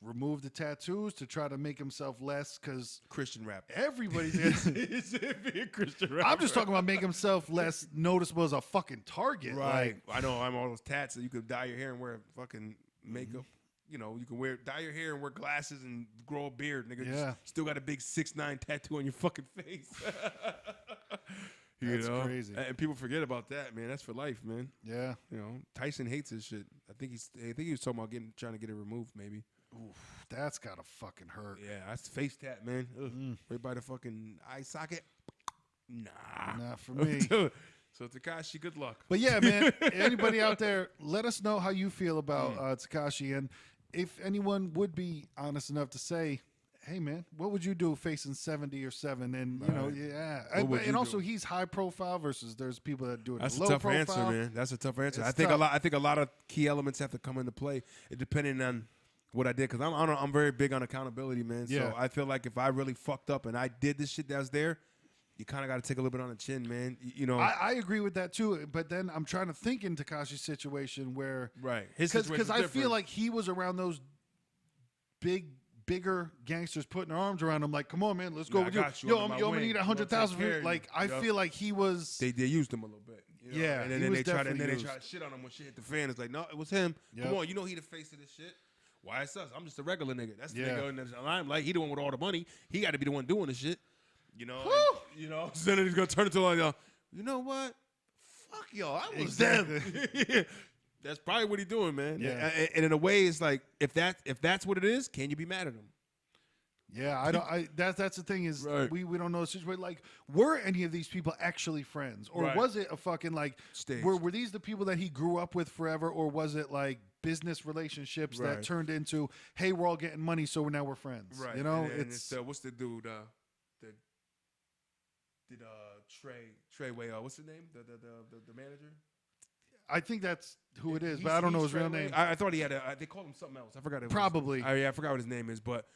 [SPEAKER 2] remove the tattoos to try to make himself less? Because
[SPEAKER 1] Christian rap.
[SPEAKER 2] everybody's.
[SPEAKER 1] He's a Christian rap.
[SPEAKER 2] I'm just talking about making himself less noticeable as a fucking target.
[SPEAKER 1] Right.
[SPEAKER 2] Like,
[SPEAKER 1] I know. I'm all those tats that you could dye your hair and wear fucking makeup. You know, you can dye your hair and wear glasses and grow a beard, nigga.
[SPEAKER 2] Yeah.
[SPEAKER 1] Still got a big 6'9" tattoo on your fucking face.
[SPEAKER 2] That's crazy.
[SPEAKER 1] And people forget about that, man. That's for life, man.
[SPEAKER 2] yeah.
[SPEAKER 1] You know, Tyson hates his shit. I think he was talking about trying to get it removed, maybe.
[SPEAKER 2] Oof, that's gotta fucking hurt.
[SPEAKER 1] Yeah, that's face tat, man. Ugh. Right by the fucking eye socket. Nah.
[SPEAKER 2] Not for me.
[SPEAKER 1] So Tekashi, good luck.
[SPEAKER 2] But yeah, man, anybody out there, let us know how you feel about Tekashi. And if anyone would be honest enough to say, hey, man, what would you do facing 70 or 7? And, you know, yeah.
[SPEAKER 1] What would
[SPEAKER 2] And
[SPEAKER 1] you
[SPEAKER 2] also,
[SPEAKER 1] do?
[SPEAKER 2] he's high profile versus there's people that do it
[SPEAKER 1] That's a
[SPEAKER 2] low
[SPEAKER 1] tough
[SPEAKER 2] profile.
[SPEAKER 1] answer, man. That's a tough answer.
[SPEAKER 2] It's
[SPEAKER 1] I think
[SPEAKER 2] tough.
[SPEAKER 1] I think a lot of key elements have to come into play, depending on what I did. Because I'm very big on accountability, man.
[SPEAKER 2] Yeah.
[SPEAKER 1] So I feel like if I really fucked up and I did this shit that was there, you kind of got to take a little bit on the chin, man. You know,
[SPEAKER 2] I agree with that too, but then I'm trying to think in Tekashi's situation where,
[SPEAKER 1] right? His
[SPEAKER 2] because
[SPEAKER 1] situation's
[SPEAKER 2] I feel
[SPEAKER 1] different.
[SPEAKER 2] like he was around those bigger gangsters putting their arms around him, like, come on, man, let's go
[SPEAKER 1] Yeah, I
[SPEAKER 2] with you.
[SPEAKER 1] got you
[SPEAKER 2] Yo,
[SPEAKER 1] under
[SPEAKER 2] I'm
[SPEAKER 1] my
[SPEAKER 2] gonna
[SPEAKER 1] wing.
[SPEAKER 2] need
[SPEAKER 1] You know,
[SPEAKER 2] 100,000
[SPEAKER 1] take care
[SPEAKER 2] for
[SPEAKER 1] of
[SPEAKER 2] like.
[SPEAKER 1] you.
[SPEAKER 2] I
[SPEAKER 1] Yup.
[SPEAKER 2] feel like he was.
[SPEAKER 1] they used him a little bit. You know?
[SPEAKER 2] Yeah,
[SPEAKER 1] and
[SPEAKER 2] he
[SPEAKER 1] then
[SPEAKER 2] was
[SPEAKER 1] they tried, and
[SPEAKER 2] definitely
[SPEAKER 1] then they
[SPEAKER 2] used.
[SPEAKER 1] tried to shit on him when shit hit the fan. It's like, no, it was him.
[SPEAKER 2] Yep.
[SPEAKER 1] Come on, you know he the face of this shit. Why it's us? I'm just a regular nigga. That's the
[SPEAKER 2] Yeah.
[SPEAKER 1] nigga in the limelight. He the one with all the money. He got to be the one doing the shit. You know,
[SPEAKER 2] Whew.
[SPEAKER 1] you know. So then he's gonna turn into like, you know what? Fuck y'all. I was
[SPEAKER 2] Exactly.
[SPEAKER 1] them. That's probably what he's doing, man.
[SPEAKER 2] Yeah.
[SPEAKER 1] And in a way, it's like if that's what it is, can you be mad at him?
[SPEAKER 2] Yeah, I don't. That's the thing is
[SPEAKER 1] Right.
[SPEAKER 2] we don't know the situation. Like, were any of these people actually friends, or
[SPEAKER 1] Right.
[SPEAKER 2] was it a fucking like?
[SPEAKER 1] Staged.
[SPEAKER 2] Were these the people that he grew up with forever, or was it like business relationships that
[SPEAKER 1] Right.
[SPEAKER 2] turned into, hey, we're all getting money, so now we're friends?
[SPEAKER 1] Right.
[SPEAKER 2] You know,
[SPEAKER 1] and then
[SPEAKER 2] it's
[SPEAKER 1] what's the dude? That did Trayway? What's his name? The manager.
[SPEAKER 2] I think that's who it is,
[SPEAKER 1] He's-
[SPEAKER 2] but I don't know
[SPEAKER 1] he's
[SPEAKER 2] his real
[SPEAKER 1] Trayway.
[SPEAKER 2] name.
[SPEAKER 1] I thought he had they called him something else. I forgot.
[SPEAKER 2] Probably.
[SPEAKER 1] I forgot what his name is, but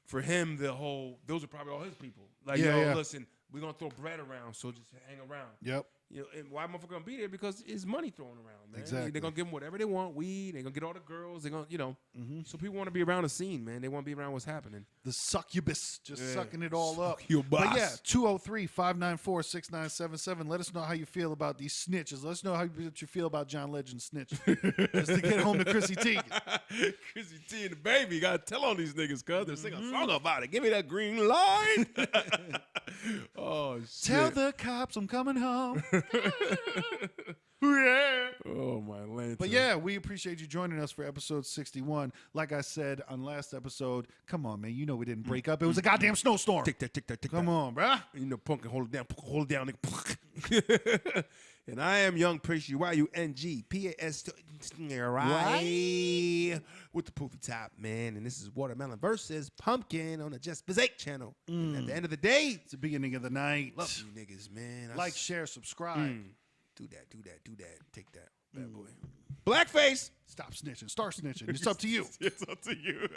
[SPEAKER 1] for him, those are probably all his people. Like,
[SPEAKER 2] Yeah,
[SPEAKER 1] yo,
[SPEAKER 2] yeah.
[SPEAKER 1] listen, we're gonna throw bread around, so just hang around.
[SPEAKER 2] Yep.
[SPEAKER 1] You know, and why motherfucker gonna be there? Because it's money thrown around, man.
[SPEAKER 2] Exactly.
[SPEAKER 1] They're gonna give them whatever they want, weed. They're gonna get all the girls. They're gonna, you know. So people want to be around the scene, man. They want to be around what's happening.
[SPEAKER 2] The succubus just
[SPEAKER 1] Yeah.
[SPEAKER 2] sucking it all up.
[SPEAKER 1] Succubus.
[SPEAKER 2] But yeah, 203-594-6977. Let us know how you feel about these snitches. Let us know what you feel about John Legend snitching. Just to get home to Chrissy Teigen.
[SPEAKER 1] Chrissy T and the baby gotta tell on these niggas, cuz they're singing a song about it. Give me that green light. Oh shit.
[SPEAKER 2] Tell the cops I'm coming home.
[SPEAKER 1] Yeah. Oh my land. man.
[SPEAKER 2] But yeah, we appreciate you joining us for episode 61. Like I said on last episode, come on, man. You know we didn't break up. It was a goddamn snowstorm.
[SPEAKER 1] Take that.
[SPEAKER 2] Come on, bruh.
[SPEAKER 1] You know, punk and hold it down, nigga. And I am Young Priest, YUNGPAS, right? With the poofy top, man. And this is Watermelon versus Pumpkin on the Just Physique channel. And at the end of the day,
[SPEAKER 2] It's the beginning of the night.
[SPEAKER 1] love you niggas, man.
[SPEAKER 2] Like, share, subscribe.
[SPEAKER 1] Do that. Take that, bad boy. Blackface.
[SPEAKER 2] Stop snitching. Start snitching. It's up to you.
[SPEAKER 1] It's up to you.